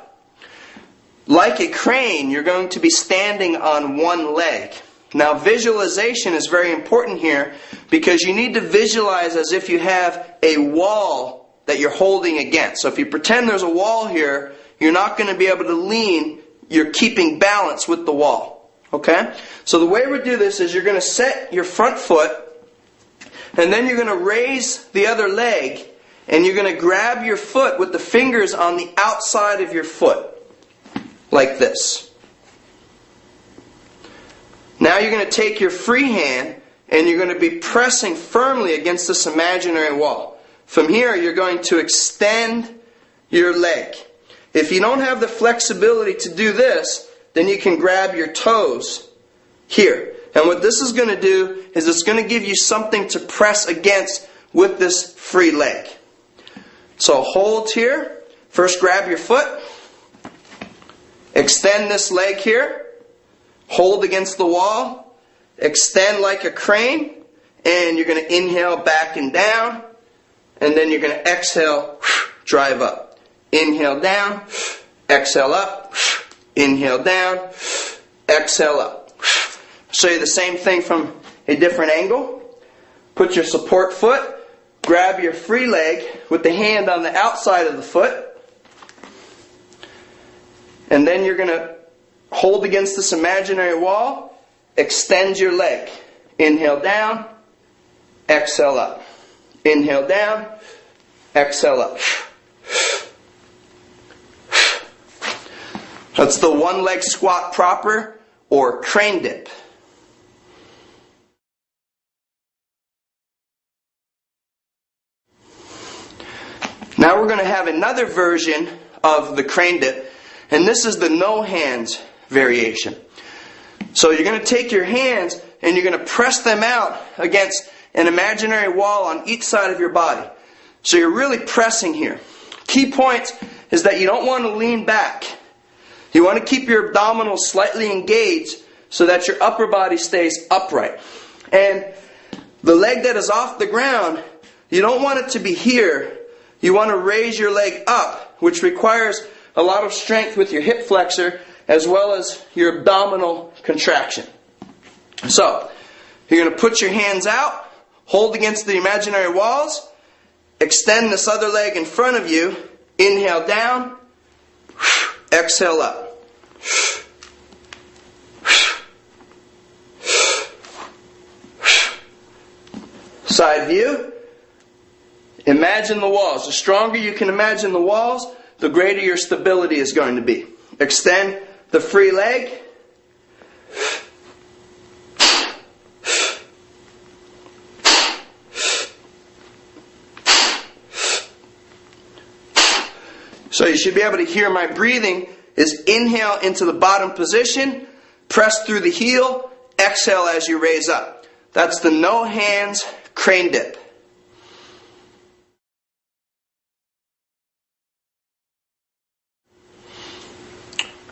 Like a crane, you're going to be standing on one leg. Now visualization is very important here because you need to visualize as if you have a wall that you're holding against. So if you pretend there's a wall here, you're not going to be able to lean. You're keeping balance with the wall. Okay? So the way we do this is you're going to set your front foot and then you're going to raise the other leg and you're going to grab your foot with the fingers on the outside of your foot. Like this. Now you're going to take your free hand and you're going to be pressing firmly against this imaginary wall. From here you're going to extend your leg. If you don't have the flexibility to do this, then you can grab your toes here. And what this is going to do is it's going to give you something to press against with this free leg. So hold here. First grab your foot. Extend this leg here. Hold against the wall. Extend like a crane. And you're going to inhale back and down. And then you're going to exhale, drive up. Inhale down. Exhale up. Inhale down. Exhale up. I'll show you the same thing from a different angle. Put your support foot. Grab your free leg with the hand on the outside of the foot. And then you're going to hold against this imaginary wall. Extend your leg. Inhale down. Exhale up. Inhale down. Exhale up. That's the one leg squat proper or crane dip. Now we're going to have another version of the crane dip, and this is the no hands variation. So you're going to take your hands and you're going to press them out against an imaginary wall on each side of your body. So you're really pressing here. Key point is that you don't want to lean back. You want to keep your abdominals slightly engaged so that your upper body stays upright. And the leg that is off the ground, you don't want it to be here. You want to raise your leg up, which requires a lot of strength with your hip flexor as well as your abdominal contraction. So, you're going to put your hands out, hold against the imaginary walls, extend this other leg in front of you, inhale down, exhale up. Side view. Imagine the walls. The stronger you can imagine the walls, the greater your stability is going to be. Extend the free leg. So you should be able to hear my breathing is inhale into the bottom position, press through the heel, exhale as you raise up. That's the no hands crane dip.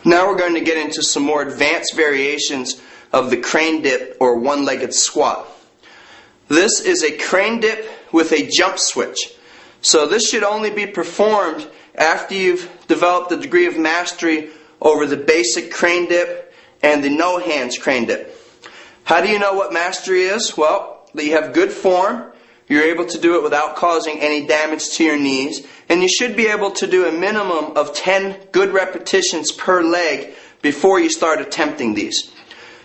Now we're going to get into some more advanced variations of the crane dip or one-legged squat. This is a crane dip with a jump switch. So this should only be performed after you've developed a degree of mastery over the basic crane dip and the no hands crane dip. How do you know what mastery is? Well, that you have good form, you're able to do it without causing any damage to your knees, and you should be able to do a minimum of 10 good repetitions per leg before you start attempting these.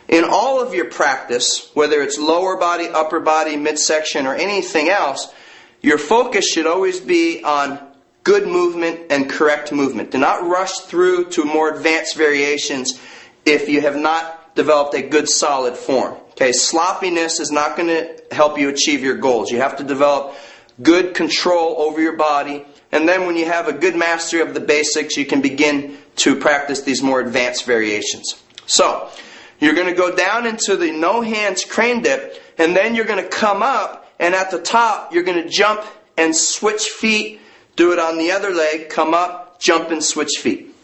In all of your practice, whether it's lower body, upper body, midsection, or anything else, your focus should always be on good movement and correct movement. Do not rush through to more advanced variations if you have not developed a good solid form. Okay, sloppiness is not going to help you achieve your goals. You have to develop good control over your body, and then when you have a good mastery of the basics, you can begin to practice these more advanced variations. So, you're going to go down into the no hands crane dip, and then you're going to come up, and at the top, you're going to jump and switch feet. Do it on the other leg, come up, jump and switch feet.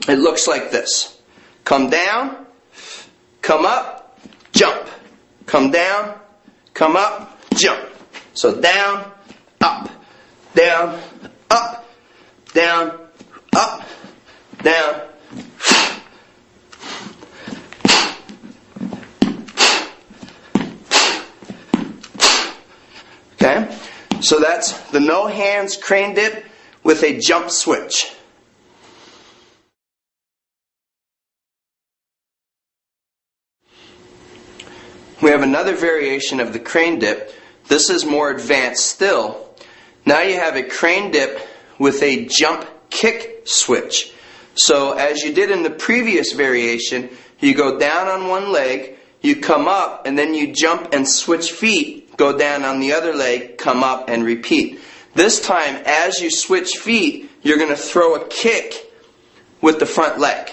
It looks like this. Come down, come up, jump. Come down, come up, jump. So down, up, down, up, down, up, down. Okay, so that's the no hands crane dip with a jump switch. We have another variation of the crane dip. This is more advanced still. Now you have a crane dip with a jump kick switch. So as you did in the previous variation, you go down on one leg, you come up, and then you jump and switch feet, go down on the other leg, come up, and repeat. This time, as you switch feet, you're going to throw a kick with the front leg.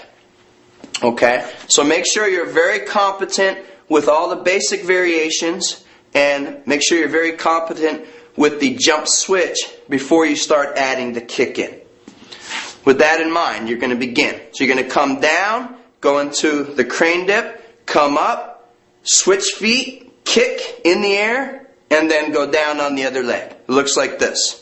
Okay? So make sure you're very competent with all the basic variations, and make sure you're very competent with the jump switch before you start adding the kick in. With that in mind, you're going to begin. So you're going to come down, go into the crane dip, come up, switch feet, kick in the air, and then go down on the other leg. It looks like this.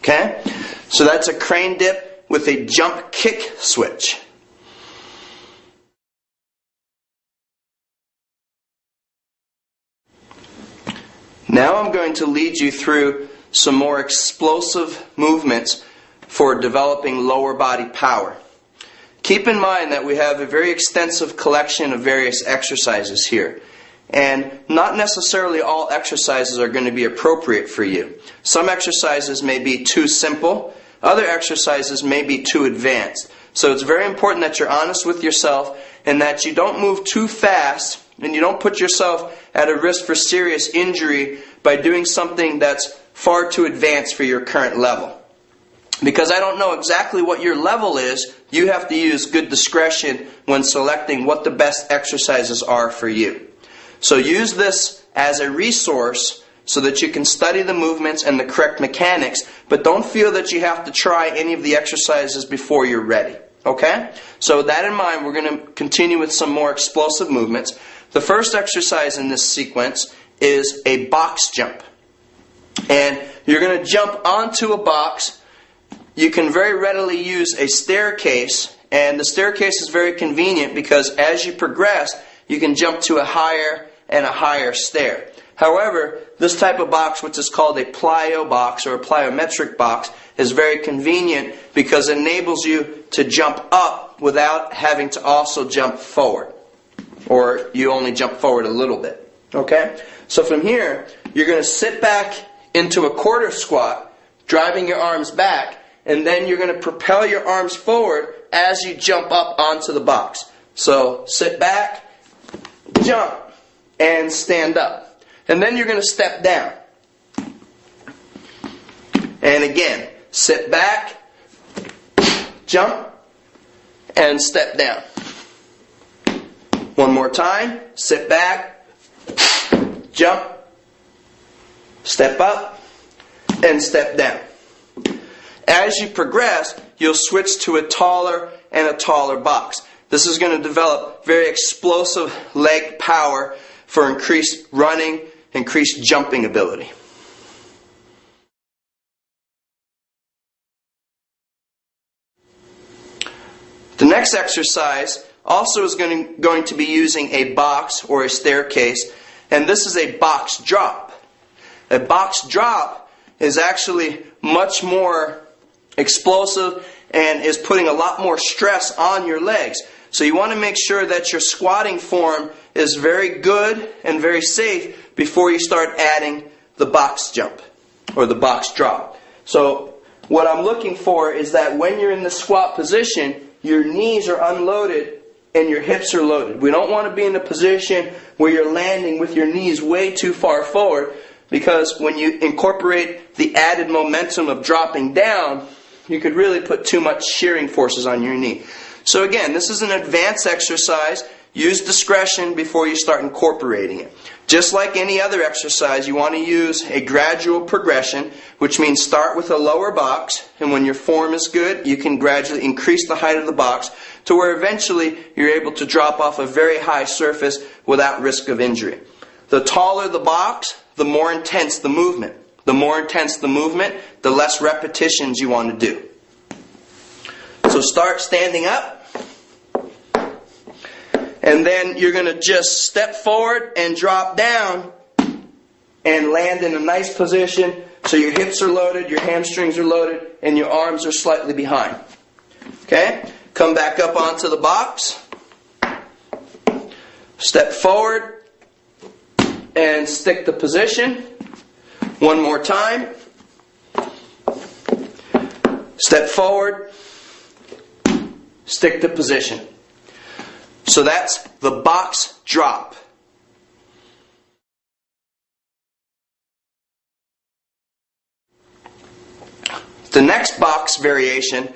Okay? So that's a crane dip with a jump kick switch. Now I'm going to lead you through some more explosive movements for developing lower body power. Keep in mind that we have a very extensive collection of various exercises here. And not necessarily all exercises are going to be appropriate for you. Some exercises may be too simple, other exercises may be too advanced. So it's very important that you're honest with yourself and that you don't move too fast and you don't put yourself at a risk for serious injury by doing something that's far too advanced for your current level. Because I don't know exactly what your level is, you have to use good discretion when selecting what the best exercises are for you. So use this as a resource so that you can study the movements and the correct mechanics, but don't feel that you have to try any of the exercises before you're ready. Okay? So with that in mind, we're going to continue with some more explosive movements. The first exercise in this sequence is a box jump. And you're going to jump onto a box. You can very readily use a staircase, and the staircase is very convenient because as you progress, you can jump to a higher and a higher stair. However, this type of box, which is called a plyo box or a plyometric box, is very convenient because it enables you to jump up without having to also jump forward. Or you only jump forward a little bit. Okay? So from here, you're going to sit back into a quarter squat, driving your arms back, and then you're going to propel your arms forward as you jump up onto the box. So sit back, jump, and stand up. And then you're going to step down. And again, sit back, jump, and step down. One more time. Sit back, jump, step up, and step down. As you progress, you'll switch to a taller and a taller box. This is going to develop very explosive leg power for increased running, increased jumping ability. The next exercise also is going to be using a box or a staircase, and this is a box drop. A box drop is actually much more explosive and is putting a lot more stress on your legs. So you want to make sure that your squatting form is very good and very safe before you start adding the box jump or the box drop. So what I'm looking for is that when you're in the squat position, your knees are unloaded and your hips are loaded. We don't want to be in a position where you're landing with your knees way too far forward, because when you incorporate the added momentum of dropping down, you could really put too much shearing forces on your knee. So again, this is an advanced exercise. Use discretion before you start incorporating it. Just like any other exercise, you want to use a gradual progression, which means start with a lower box, and when your form is good, you can gradually increase the height of the box to where eventually you're able to drop off a very high surface without risk of injury. The taller the box, the more intense the movement. The more intense the movement, the less repetitions you want to do. So start standing up. And then you're going to just step forward and drop down and land in a nice position so your hips are loaded, your hamstrings are loaded, and your arms are slightly behind. Okay? Come back up onto the box. Step forward and stick the position. One more time. Step forward. Stick the position. So that's the box drop. The next box variation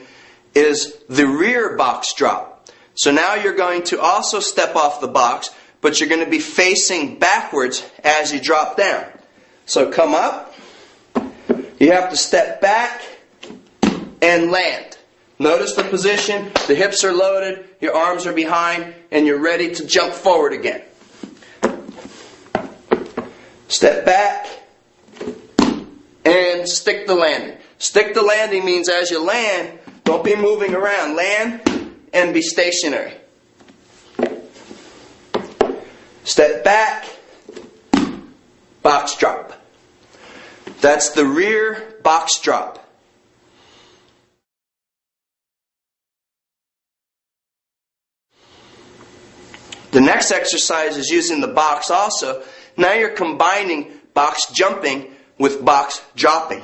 is the rear box drop. So now you're going to also step off the box, but you're going to be facing backwards as you drop down. So come up. You have to step back and land. Notice the position, the hips are loaded, your arms are behind, and you're ready to jump forward again. Step back and stick the landing. Stick the landing means as you land, don't be moving around. Land and be stationary. Step back, box drop. That's the rear box drop. The next exercise is using the box also. Now you're combining box jumping with box dropping.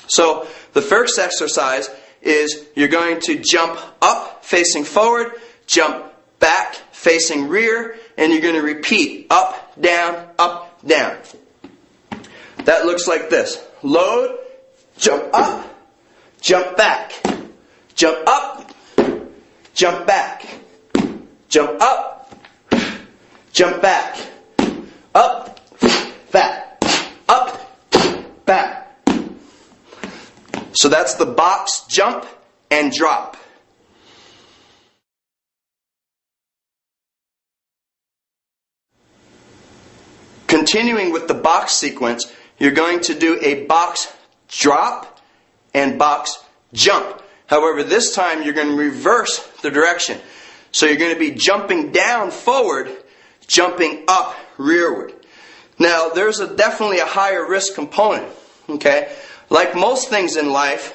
So the first exercise is you're going to jump up facing forward, jump back facing rear, and you're going to repeat up, down, up, down. That looks like this. Load, jump up, jump back, jump up, jump back, jump up, jump back, up, back, up, back. So that's the box jump and drop. Continuing with the box sequence, you're going to do a box drop and box jump. However, this time you're going to reverse the direction. So you're going to be jumping down forward, jumping up rearward. Now, there's definitely a higher risk component. Okay? Like most things in life,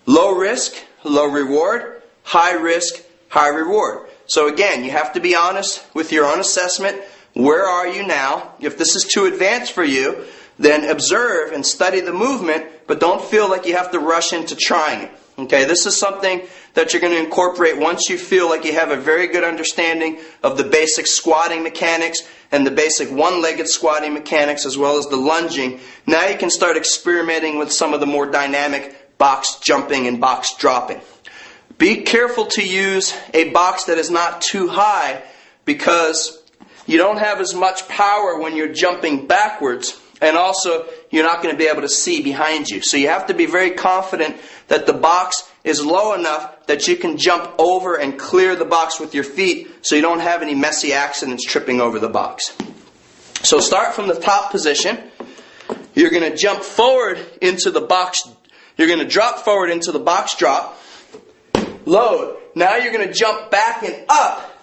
low risk, low reward, high risk, high reward. So again, you have to be honest with your own assessment. Where are you now? If this is too advanced for you, then observe and study the movement, but don't feel like you have to rush into trying it. Okay, this is something that you're going to incorporate once you feel like you have a very good understanding of the basic squatting mechanics and the basic one-legged squatting mechanics as well as the lunging. Now you can start experimenting with some of the more dynamic box jumping and box dropping. Be careful to use a box that is not too high because you don't have as much power when you're jumping backwards, and also you're not going to be able to see behind you. So you have to be very confident that the box is low enough that you can jump over and clear the box with your feet so you don't have any messy accidents tripping over the box. So start from the top position. You're going to jump forward into the box. You're going to drop forward into the box drop. Load. Now you're going to jump back and up.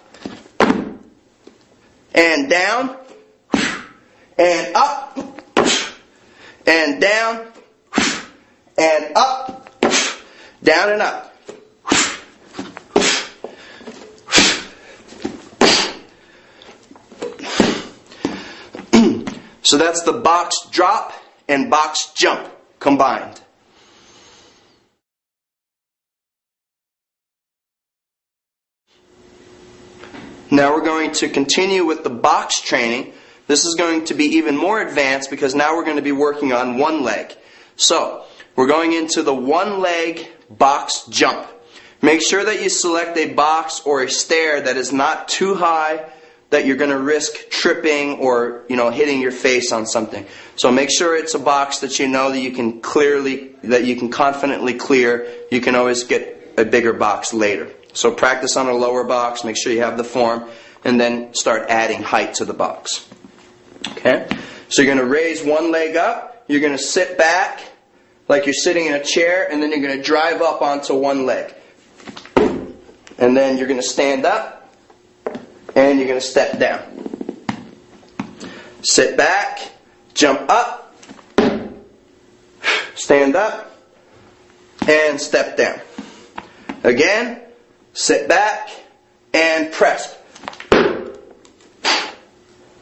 And down, and up, and down, and up, down and up. So that's the box drop and box jump combined. Now we're going to continue with the box training. This is going to be even more advanced because now we're going to be working on one leg. So, we're going into the one leg box jump. Make sure that you select a box or a stair that is not too high that you're going to risk tripping or hitting your face on something. So make sure it's a box that you know that you can confidently clear. You can always get a bigger box later. So practice on a lower box, make sure you have the form, and then start adding height to the box. Okay? So you're going to raise one leg up, you're going to sit back like you're sitting in a chair, and then you're going to drive up onto one leg. And then you're going to stand up, and you're going to step down. Sit back, jump up, stand up, and step down. Again, sit back and press.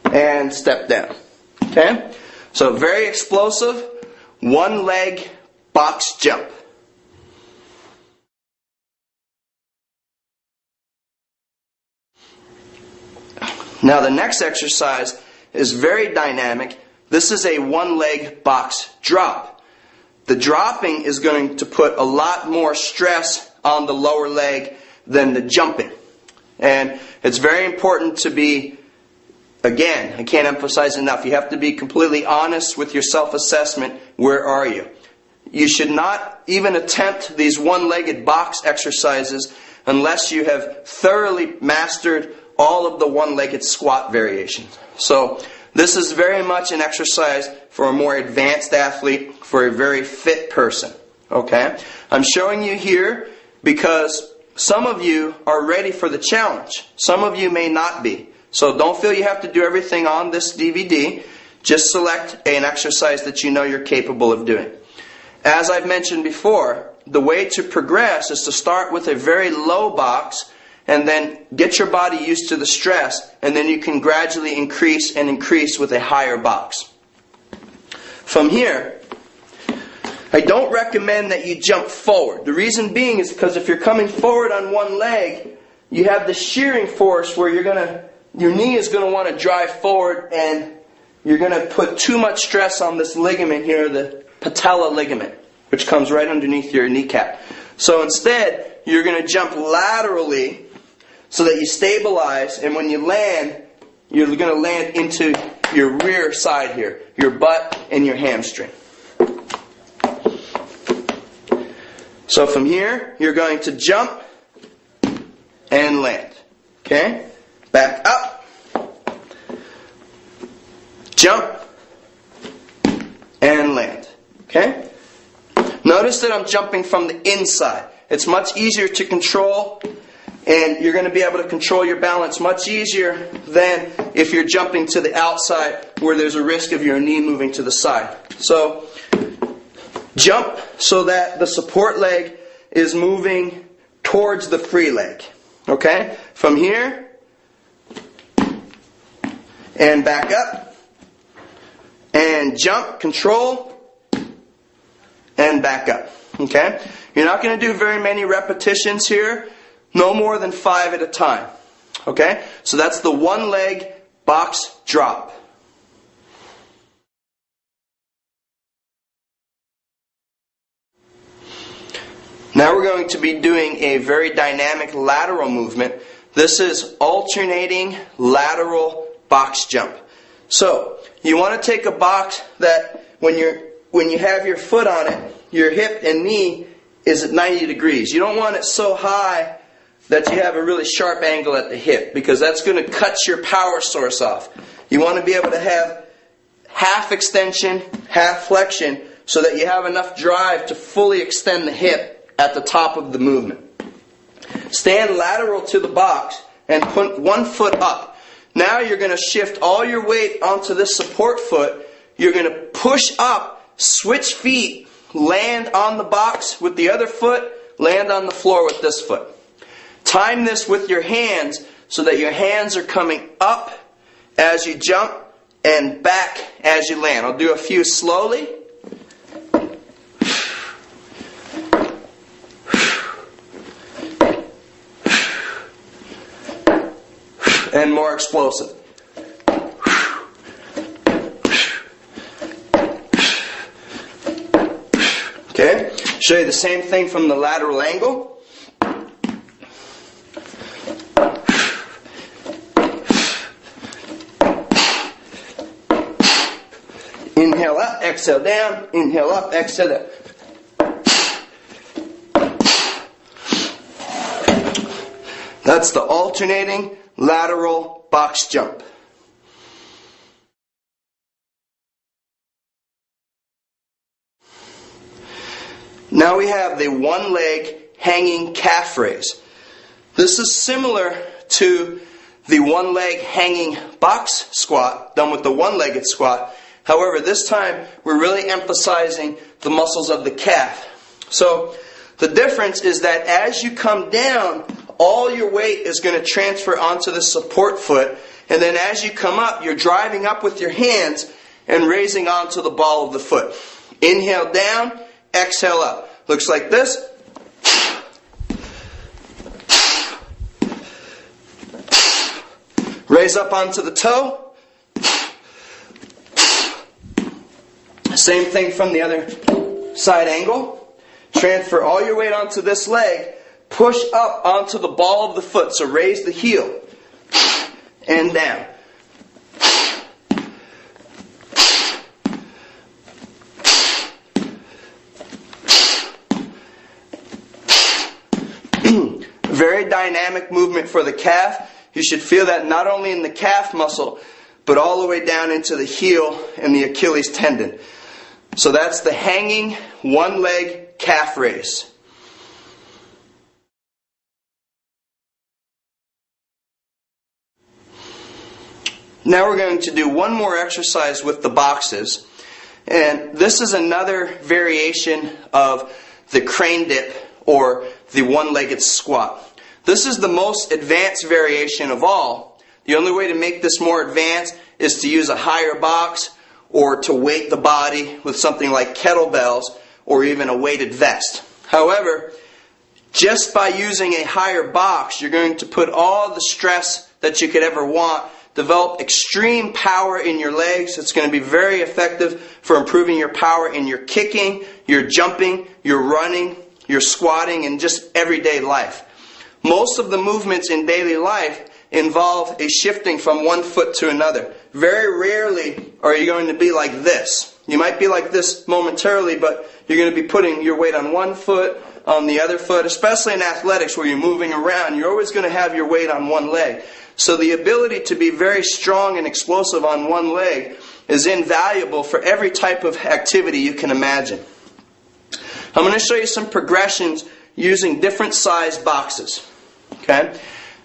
And step down. Okay? So very explosive, one leg box jump. Now the next exercise is very dynamic. This is a one leg box drop. The dropping is going to put a lot more stress on the lower leg than the jumping. And it's very important to be, again, I can't emphasize enough, you have to be completely honest with your self-assessment. Where are you? You should not even attempt these one-legged box exercises unless you have thoroughly mastered all of the one-legged squat variations. So this is very much an exercise for a more advanced athlete, for a very fit person. Okay? I'm showing you here because some of you are ready for the challenge. Some of you may not be. So don't feel you have to do everything on this DVD. Just select an exercise that you know you're capable of doing. As I've mentioned before, the way to progress is to start with a very low box and then get your body used to the stress, and then you can gradually increase and increase with a higher box. From here, I don't recommend that you jump forward. The reason being is because if you're coming forward on one leg, you have the shearing force where your knee is going to want to drive forward, and you're going to put too much stress on this ligament here, the patella ligament, which comes right underneath your kneecap. So instead, you're going to jump laterally so that you stabilize, and when you land, you're going to land into your rear side here, your butt and your hamstring. So from here, you're going to jump and land. Okay? Back up. Jump and land. Okay? Notice that I'm jumping from the inside. It's much easier to control, and you're going to be able to control your balance much easier than if you're jumping to the outside where there's a risk of your knee moving to the side. So jump so that the support leg is moving towards the free leg. Okay? From here and back up and jump, control, and back up. Okay? You're not going to do very many repetitions here. No more than 5 at a time. Okay? So that's the one leg box drop. Now we're going to be doing a very dynamic lateral movement. This is alternating lateral box jump. So you want to take a box that when you have your foot on it, your hip and knee is at 90 degrees. You don't want it so high that you have a really sharp angle at the hip, because that's going to cut your power source off. You want to be able to have half extension, half flexion, so that you have enough drive to fully extend the hip at the top of the movement. Stand lateral to the box and put one foot up. Now you're going to shift all your weight onto this support foot. You're going to push up, switch feet, land on the box with the other foot, land on the floor with this foot. Time this with your hands so that your hands are coming up as you jump and back as you land. I'll do a few slowly. And more explosive. Okay, show you the same thing from the lateral angle. Inhale up, exhale down, inhale up, exhale down. That's the alternating lateral box jump. Now we have the one leg hanging calf raise. This is similar to the one leg hanging box squat done with the one-legged squat. However, this time we're really emphasizing the muscles of the calf. So the difference is that as you come down, all your weight is going to transfer onto the support foot, and then as you come up, you're driving up with your hands and raising onto the ball of the foot. Inhale down, exhale up. Looks like this. Raise up onto the toe. Same thing from the other side angle. Transfer all your weight onto this leg. Push up onto the ball of the foot. So raise the heel and down. Very dynamic movement for the calf. You should feel that not only in the calf muscle, but all the way down into the heel and the Achilles tendon. So that's the hanging one leg calf raise. Now we're going to do one more exercise with the boxes. And this is another variation of the crane dip or the one-legged squat. This is the most advanced variation of all. The only way to make this more advanced is to use a higher box or to weight the body with something like kettlebells or even a weighted vest. However, just by using a higher box, you're going to put all the stress that you could ever want, develop extreme power in your legs. It's going to be very effective for improving your power in your kicking, your jumping, your running, your squatting, and just everyday life. Most of the movements in daily life involve a shifting from one foot to another. Very rarely are you going to be like this. You might be like this momentarily, but you're going to be putting your weight on one foot, on the other foot, especially in athletics where you're moving around. You're always going to have your weight on one leg. So the ability to be very strong and explosive on one leg is invaluable for every type of activity you can imagine. I'm going to show you some progressions using different size boxes. Okay?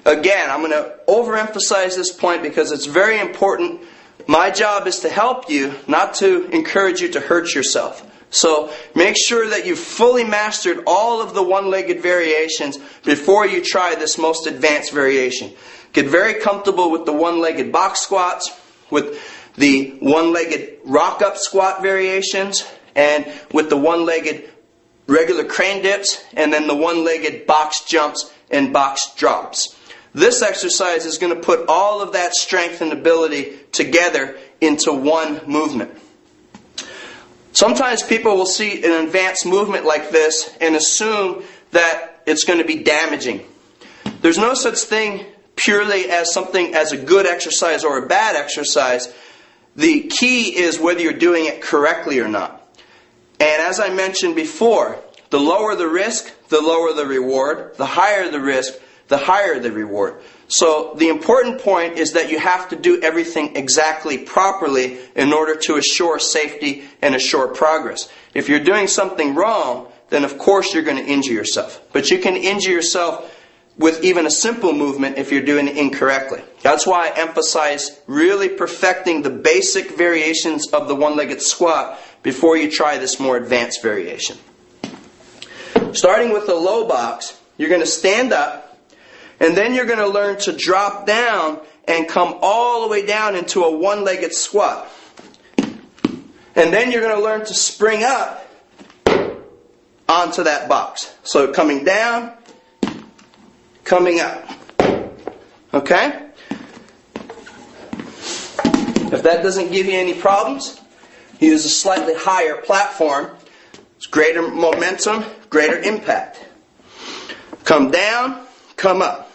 Again, I'm going to overemphasize this point because it's very important. My job is to help you, not to encourage you to hurt yourself. So make sure that you've fully mastered all of the one-legged variations before you try this most advanced variation. Get very comfortable with the one-legged box squats, with the one-legged rock-up squat variations, and with the one-legged regular crane dips, and then the one-legged box jumps and box drops. This exercise is going to put all of that strength and ability together into one movement. Sometimes people will see an advanced movement like this and assume that it's going to be damaging. There's no such thing purely as something as a good exercise or a bad exercise. The key is whether you're doing it correctly or not. And as I mentioned before, the lower the risk, the lower the reward. The higher the risk, the higher the reward. So the important point is that you have to do everything exactly properly in order to assure safety and assure progress. If you're doing something wrong, then of course you're going to injure yourself. But you can injure yourself with even a simple movement if you're doing it incorrectly. That's why I emphasize really perfecting the basic variations of the one-legged squat before you try this more advanced variation. Starting with the low box, you're going to stand up, and then you're going to learn to drop down and come all the way down into a one-legged squat. And then you're going to learn to spring up onto that box. So coming down, coming up. Okay? If that doesn't give you any problems, use a slightly higher platform. It's greater momentum, greater impact. Come down, come up.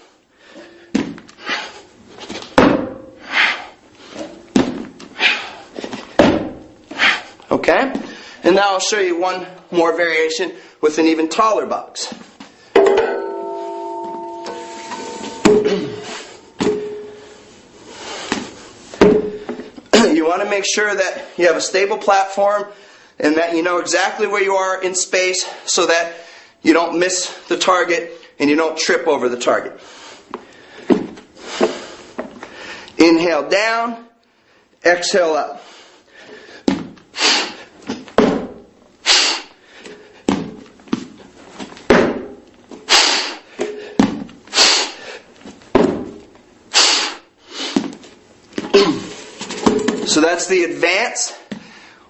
Okay? And now I'll show you one more variation with an even taller box. You want to make sure that you have a stable platform and that you know exactly where you are in space so that you don't miss the target and you don't trip over the target. Inhale down, exhale up. So that's the advanced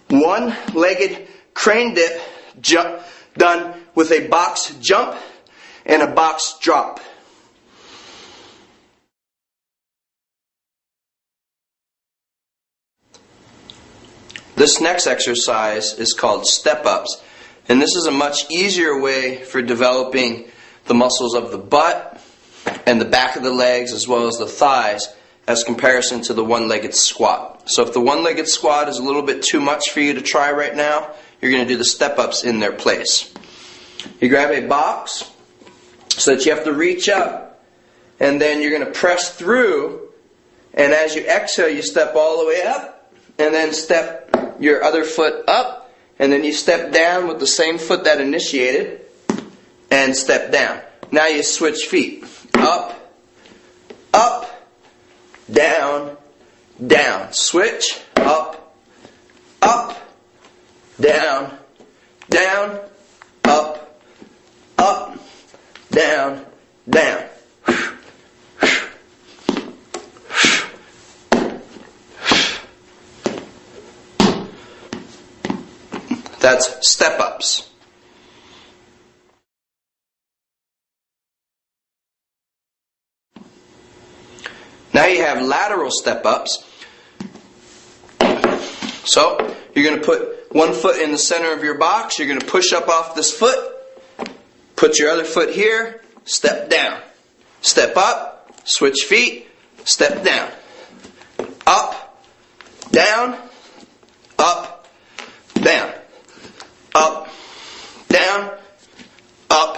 one-legged crane dip jump done with a box jump and a box drop. This next exercise is called step-ups, and this is a much easier way for developing the muscles of the butt and the back of the legs as well as the thighs as comparison to the one-legged squat. So if the one-legged squat is a little bit too much for you to try right now, you're going to do the step-ups in their place. You grab a box so that you have to reach up, and then you're going to press through, and as you exhale you step all the way up, and then step your other foot up, and then you step down with the same foot that initiated, and step down. Now you switch feet. Up, up, down, down. Switch. Up, up, down, down, up, up, down, down. That's step-ups. Now you have lateral step-ups. So you're going to put one foot in the center of your box. You're going to push up off this foot. Put your other foot here. Step down. Step up. Switch feet. Step down. Up. Down. Up. Down. Up. Down. Up.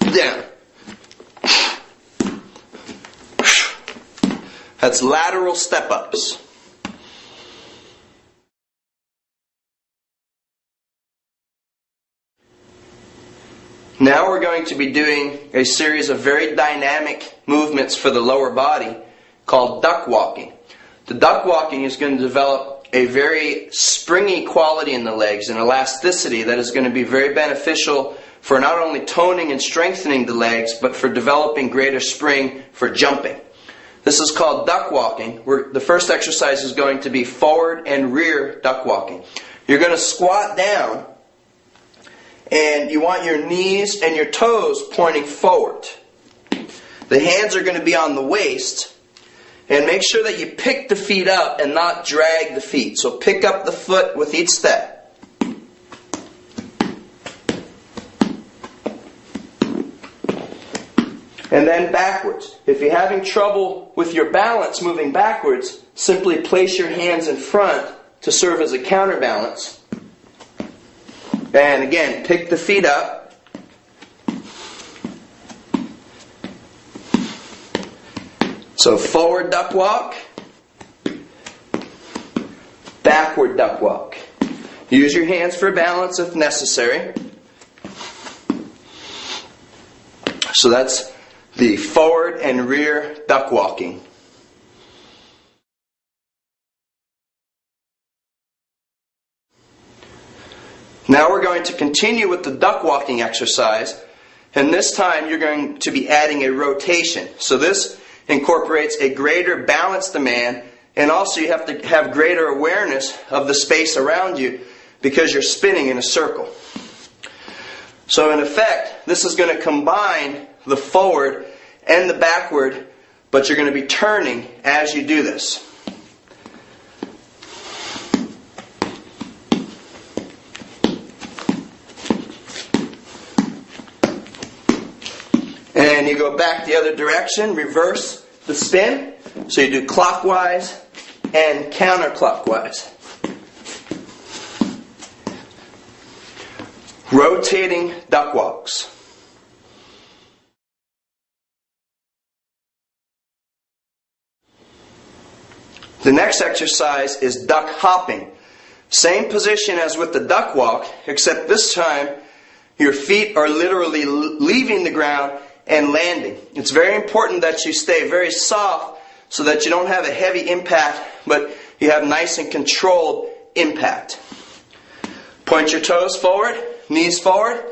Down. That's lateral step-ups. Now we're going to be doing a series of very dynamic movements for the lower body called duck walking. The duck walking is going to develop a very springy quality in the legs and elasticity that is going to be very beneficial for not only toning and strengthening the legs, but for developing greater spring for jumping. This is called duck walking. The first exercise is going to be forward and rear duck walking. You're going to squat down, and you want your knees and your toes pointing forward. The hands are going to be on the waist, and make sure that you pick the feet up and not drag the feet. So pick up the foot with each step. And then backwards. If you're having trouble with your balance moving backwards, simply place your hands in front to serve as a counterbalance. And again, pick the feet up. So forward duck walk, backward duck walk. Use your hands for balance if necessary. So that's the forward and rear duck walking. Now we're going to continue with the duck walking exercise, and this time you're going to be adding a rotation. So this incorporates a greater balance demand, and also you have to have greater awareness of the space around you because you're spinning in a circle. So in effect, this is going to combine the forward and the backward, but you're going to be turning as you do this. And you go back the other direction, reverse the spin. So you do clockwise and counterclockwise. Rotating duck walks. The next exercise is duck hopping. Same position as with the duck walk, except this time your feet are literally leaving the ground and landing. It's very important that you stay very soft so that you don't have a heavy impact, but you have nice and controlled impact. Point your toes forward, knees forward,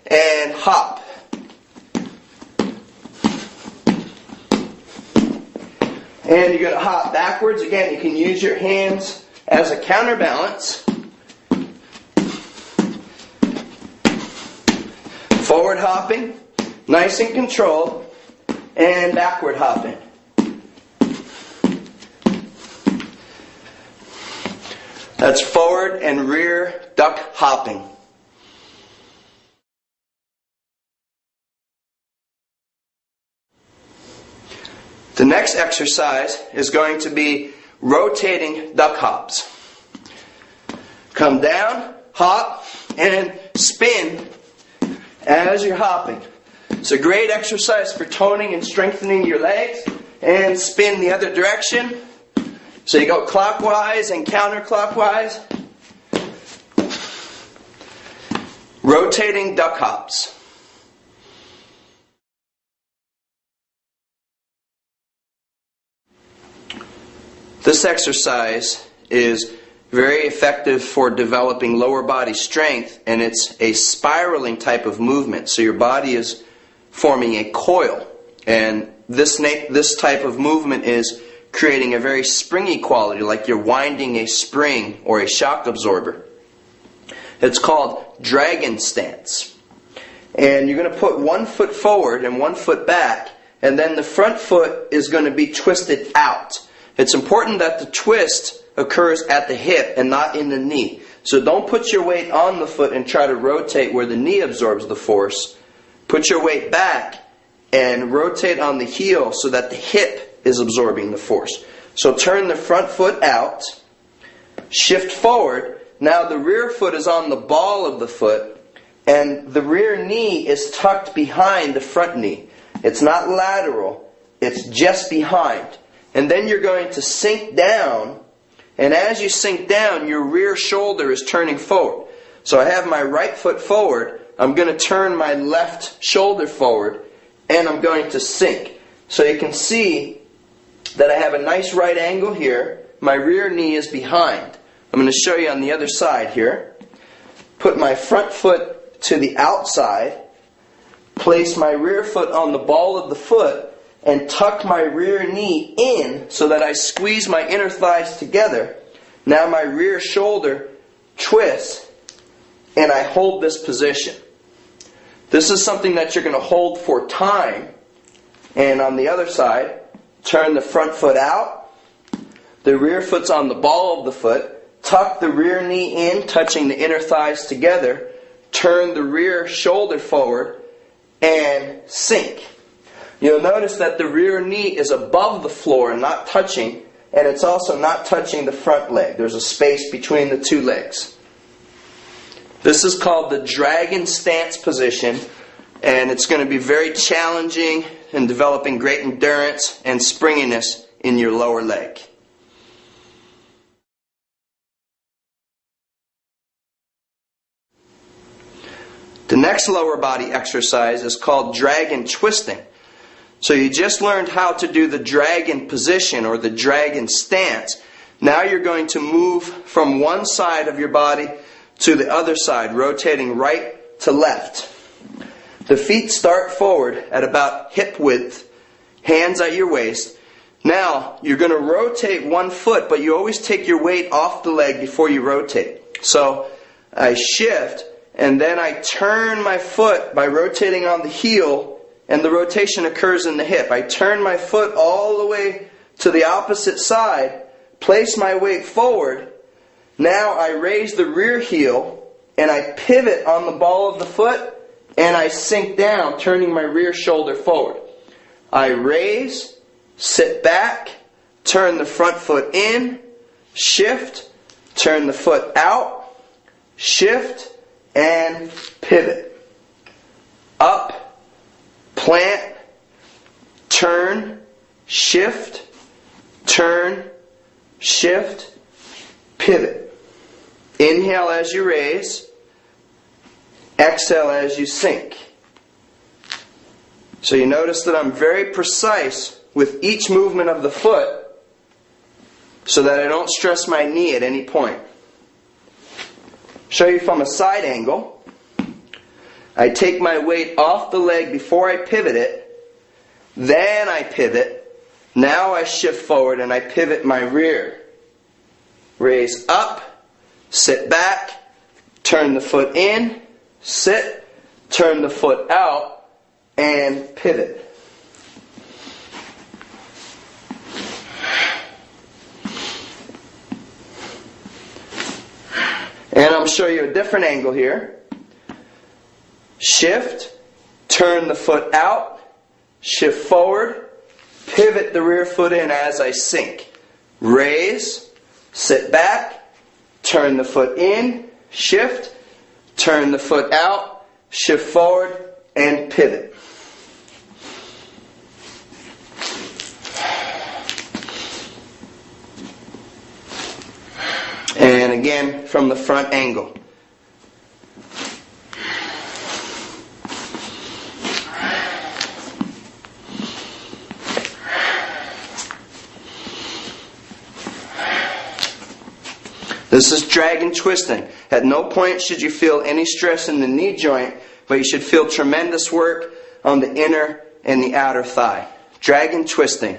and hop. And you're going to hop backwards. Again, you can use your hands as a counterbalance. Forward hopping, nice and controlled, and backward hopping. That's forward and rear duck hopping. The next exercise is going to be rotating duck hops. Come down, hop, and spin as you're hopping. It's a great exercise for toning and strengthening your legs. And spin the other direction. So you go clockwise and counterclockwise. Rotating duck hops. This exercise is very effective for developing lower body strength, and it's a spiraling type of movement. So your body is forming a coil, and this type of movement is creating a very springy quality, like you're winding a spring or a shock absorber. It's called dragon stance. And you're going to put one foot forward and one foot back, and then the front foot is going to be twisted out. It's important that the twist occurs at the hip and not in the knee. So don't put your weight on the foot and try to rotate where the knee absorbs the force. Put your weight back and rotate on the heel so that the hip is absorbing the force. So turn the front foot out, shift forward. Now the rear foot is on the ball of the foot, and the rear knee is tucked behind the front knee. It's not lateral, it's just behind. And then you're going to sink down, and as you sink down, your rear shoulder is turning forward. So I have my right foot forward, I'm going to turn my left shoulder forward, and I'm going to sink. So you can see that I have a nice right angle here. My rear knee is behind. I'm going to show you on the other side here. Put my front foot to the outside, place my rear foot on the ball of the foot, and tuck my rear knee in so that I squeeze my inner thighs together. Now my rear shoulder twists, and I hold this position. This is something that you're going to hold for time. And on the other side, turn the front foot out, the rear foot's on the ball of the foot, tuck the rear knee in, touching the inner thighs together, turn the rear shoulder forward, and sink. You'll notice that the rear knee is above the floor and not touching, and it's also not touching the front leg. There's a space between the two legs. This is called the dragon stance position, and it's going to be very challenging in developing great endurance and springiness in your lower leg. The next lower body exercise is called dragon twisting. So you just learned how to do the dragon position or the dragon stance. Now you're going to move from one side of your body to the other side, rotating right to left. The feet start forward at about hip width, hands at your waist. Now you're going to rotate one foot, but you always take your weight off the leg before you rotate. So I shift, and then I turn my foot by rotating on the heel, and the rotation occurs in the hip. I turn my foot all the way to the opposite side, place my weight forward. Now I raise the rear heel, and I pivot on the ball of the foot, and I sink down, turning my rear shoulder forward. I raise, sit back, turn the front foot in, shift, turn the foot out, shift, and pivot. Up, plant, turn, shift, pivot. Inhale as you raise, exhale as you sink. So you notice that I'm very precise with each movement of the foot so that I don't stress my knee at any point. Show you from a side angle. I take my weight off the leg before I pivot it. Then I pivot. Now I shift forward and I pivot my rear. Raise up, sit back, turn the foot in, sit, turn the foot out, and pivot. And I'll show you a different angle here. Shift, turn the foot out, shift forward, pivot the rear foot in as I sink. Raise, sit back, turn the foot in, shift, turn the foot out, shift forward, and pivot. And again from the front angle. This is dragon twisting. At no point should you feel any stress in the knee joint, but you should feel tremendous work on the inner and the outer thigh. Dragon twisting.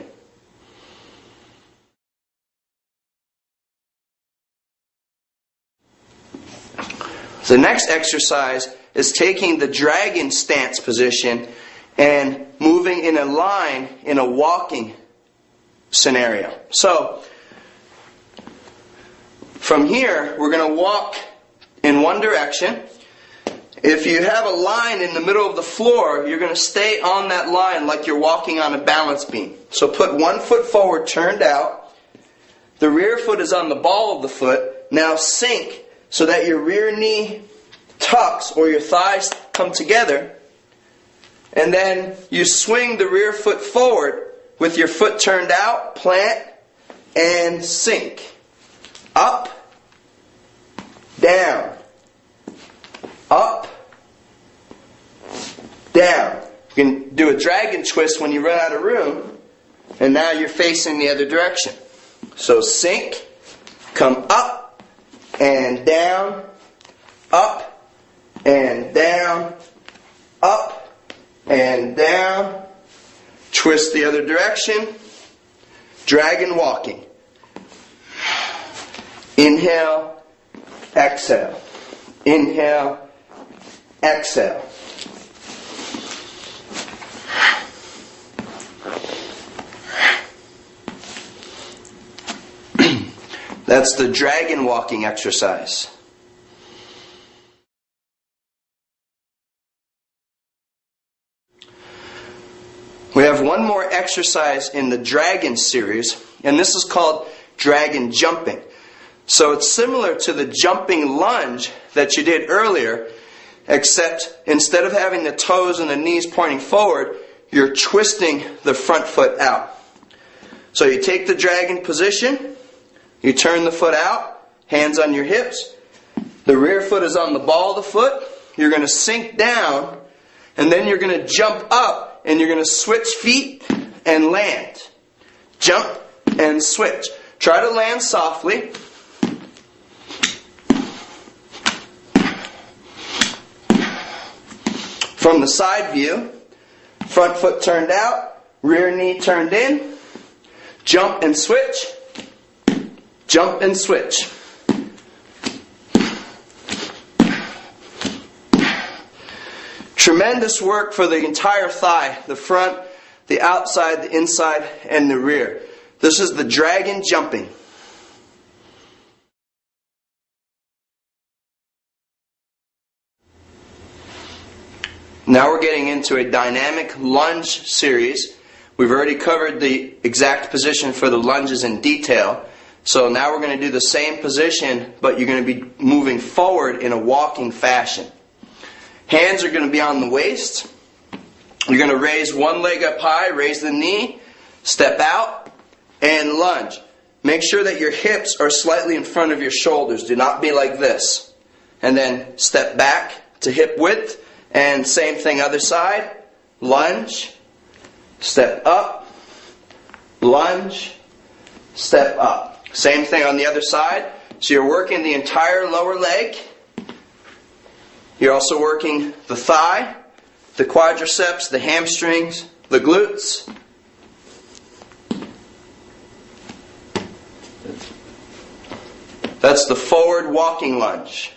The next exercise is taking the dragon stance position and moving in a line in a walking scenario. So, from here, we're going to walk in one direction. If you have a line in the middle of the floor, you're going to stay on that line like you're walking on a balance beam. So put one foot forward, turned out. The rear foot is on the ball of the foot. Now sink so that your rear knee tucks or your thighs come together. And then you swing the rear foot forward with your foot turned out, plant, and sink. Up, down, up, down. You can do a dragon twist when you run out of room, and now you're facing the other direction. So sink, come up and down, up and down, up and down, twist the other direction, dragon walking. Inhale, exhale. Inhale, exhale. That's the dragon walking exercise. We have one more exercise in the dragon series, and this is called dragon jumping. So it's similar to the jumping lunge that you did earlier, except instead of having the toes and the knees pointing forward, you're twisting the front foot out. So you take the dragon position, you turn the foot out, hands on your hips, the rear foot is on the ball of the foot, you're going to sink down, and then you're going to jump up, and you're going to switch feet and land. Jump and switch. Try to land softly. From the side view, front foot turned out, rear knee turned in, jump and switch, jump and switch. Tremendous work for the entire thigh, the front, the outside, the inside, and the rear. This is the dragon jumping. Now we're getting into a dynamic lunge series. We've already covered the exact position for the lunges in detail. So now we're going to do the same position, but you're going to be moving forward in a walking fashion. Hands are going to be on the waist. You're going to raise one leg up high, raise the knee, step out, and lunge. Make sure that your hips are slightly in front of your shoulders. Do not be like this. And then step back to hip width, and same thing other side. Lunge, step up, lunge, step up. Same thing on the other side. So you're working the entire lower leg. You're also working the thigh, the quadriceps, the hamstrings, the glutes. That's the forward walking lunge.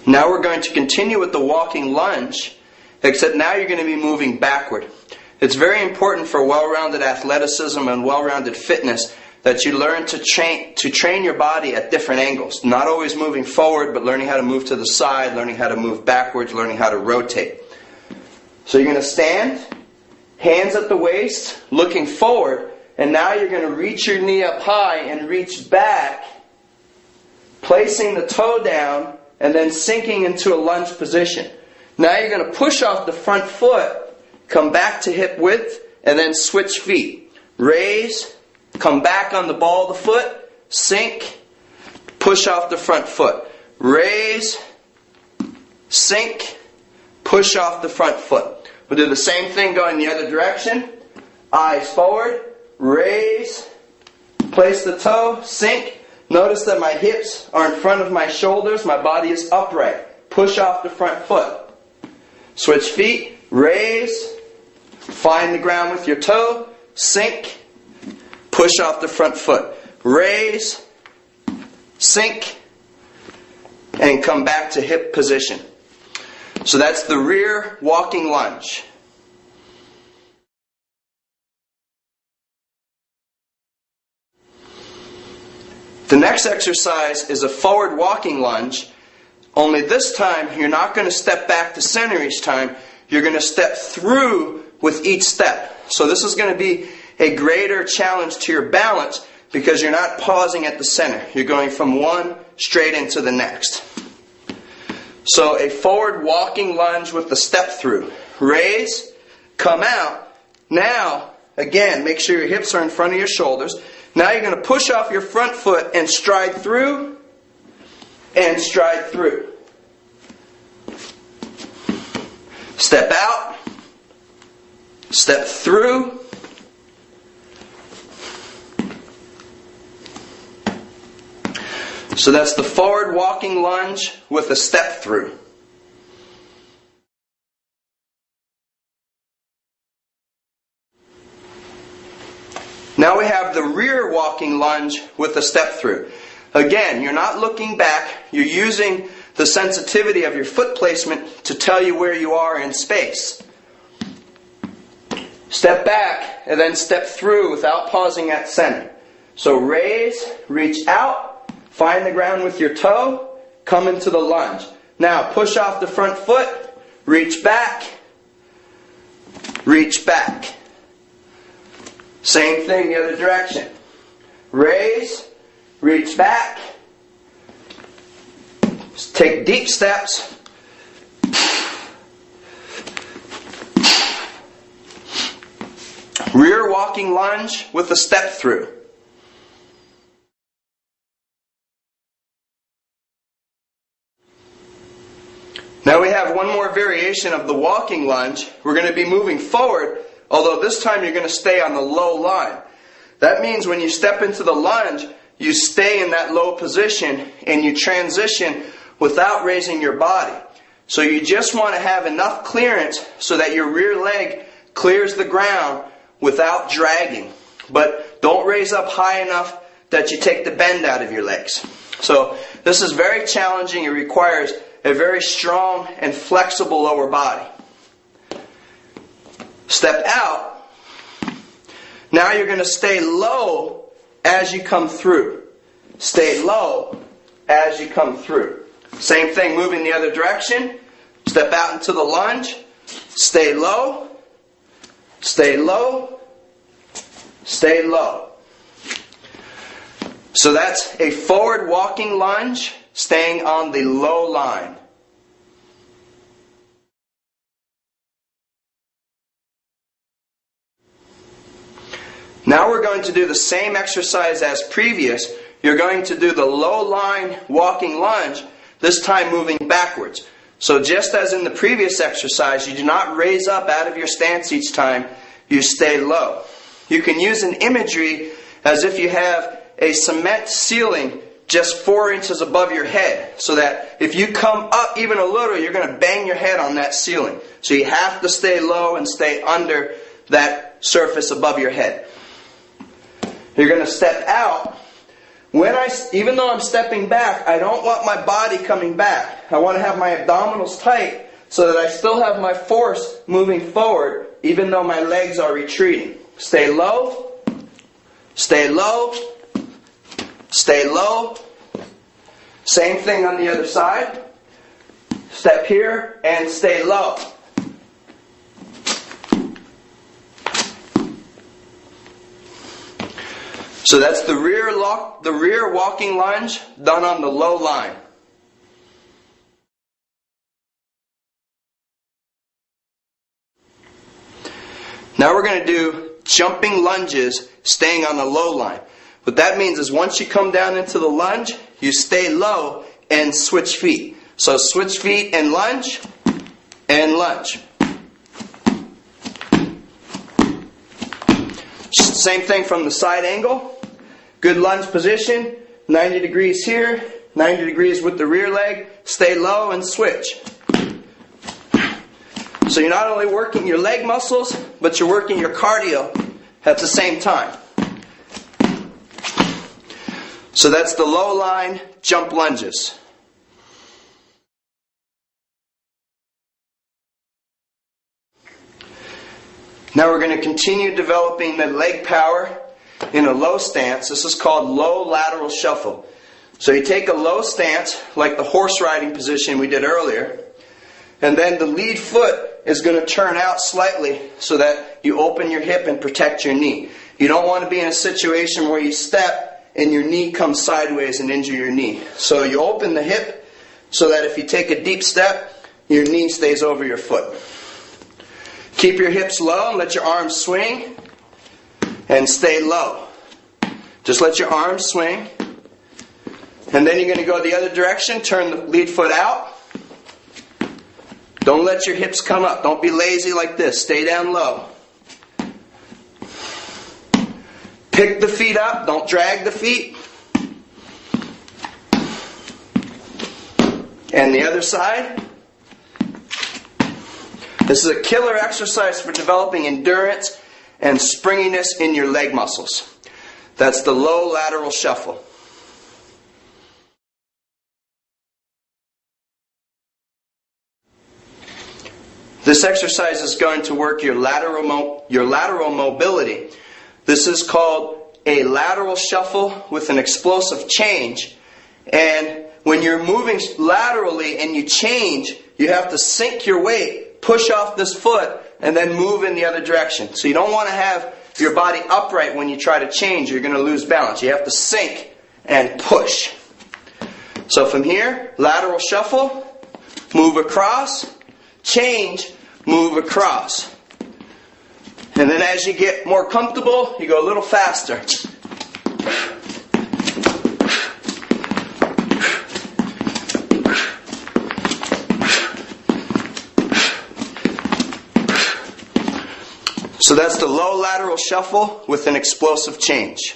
Now we're going to continue with the walking lunge, except now you're going to be moving backward. It's very important for well-rounded athleticism and well-rounded fitness that you learn to train your body at different angles. Not always moving forward, but learning how to move to the side, learning how to move backwards, learning how to rotate. So you're going to stand, hands at the waist, looking forward, and now you're going to reach your knee up high and reach back, placing the toe down, and then sinking into a lunge position. Now you're going to push off the front foot, come back to hip width, and then switch feet. Raise, come back on the ball of the foot, sink, push off the front foot. Raise, sink, push off the front foot. We'll do the same thing going the other direction. Eyes forward, raise, place the toe, sink. Notice that my hips are in front of my shoulders, my body is upright. Push off the front foot. Switch feet, raise, find the ground with your toe, sink, push off the front foot. Raise, sink, and come back to hip position. So that's the rear walking lunge. The next exercise is a forward walking lunge, only this time you're not going to step back to center each time, you're going to step through with each step. So this is going to be a greater challenge to your balance because you're not pausing at the center. You're going from one straight into the next. So a forward walking lunge with the step through. Raise, come out. Now, again, make sure your hips are in front of your shoulders. Now you're going to push off your front foot and stride through and stride through. Step out, step through, so that's the forward walking lunge with a step through. Now we have the rear walking lunge with a step through. Again, you're not looking back, you're using the sensitivity of your foot placement to tell you where you are in space. Step back and then step through without pausing at center. So raise, reach out, find the ground with your toe, come into the lunge. Now push off the front foot, reach back, reach back. Same thing the other direction. Raise, reach back, take deep steps, rear walking lunge with a step through. Now we have one more variation of the walking lunge. We're going to be moving forward, although this time you're going to stay on the low line. That means when you step into the lunge, you stay in that low position and you transition without raising your body. So you just want to have enough clearance so that your rear leg clears the ground without dragging. But don't raise up high enough that you take the bend out of your legs. So this is very challenging. It requires a very strong and flexible lower body. Step out. Now you're going to stay low as you come through. Stay low as you come through. Same thing, moving the other direction. Step out into the lunge. Stay low. Stay low. Stay low. So that's a forward walking lunge, staying on the low line. Now we're going to do the same exercise as previous. You're going to do the low line walking lunge, this time moving backwards. So just as in the previous exercise, you do not raise up out of your stance each time, you stay low. You can use an imagery as if you have a cement ceiling just 4 inches above your head, so that if you come up even a little, you're going to bang your head on that ceiling. So you have to stay low and stay under that surface above your head. You're going to step out. Even though I'm stepping back, I don't want my body coming back. I want to have my abdominals tight so that I still have my force moving forward even though my legs are retreating. Stay low. Stay low. Stay low. Same thing on the other side. Step here and stay low. So that's the rear walking lunge done on the low line. Now we're going to do jumping lunges staying on the low line. What that means is once you come down into the lunge, you stay low and switch feet. So switch feet and lunge, and lunge. Same thing from the side angle. Good lunge position, 90 degrees here, 90 degrees with the rear leg. Stay low and switch. So you're not only working your leg muscles, but you're working your cardio at the same time. So that's the low line jump lunges. Now we're going to continue developing the leg power in a low stance. This is called low lateral shuffle. So you take a low stance, like the horse riding position we did earlier, and then the lead foot is going to turn out slightly so that you open your hip and protect your knee. You don't want to be in a situation where you step and your knee comes sideways and injure your knee. So you open the hip so that if you take a deep step, your knee stays over your foot. Keep your hips low and let your arms swing and stay low. Just let your arms swing. And then you're going to go the other direction, turn the lead foot out. Don't let your hips come up. Don't be lazy like this. Stay down low. Pick the feet up. Don't drag the feet. And the other side. This is a killer exercise for developing endurance and springiness in your leg muscles. That's the low lateral shuffle. This exercise is going to work your lateral mobility. This is called a lateral shuffle with an explosive change. And when you're moving laterally and you change, you have to sink your weight, push off this foot, and then move in the other direction. So you don't want to have your body upright when you try to change. You're going to lose balance. You have to sink and push. So from here, lateral shuffle, move across, change, move across. And then as you get more comfortable, you go a little faster. So that's the low lateral shuffle with an explosive change.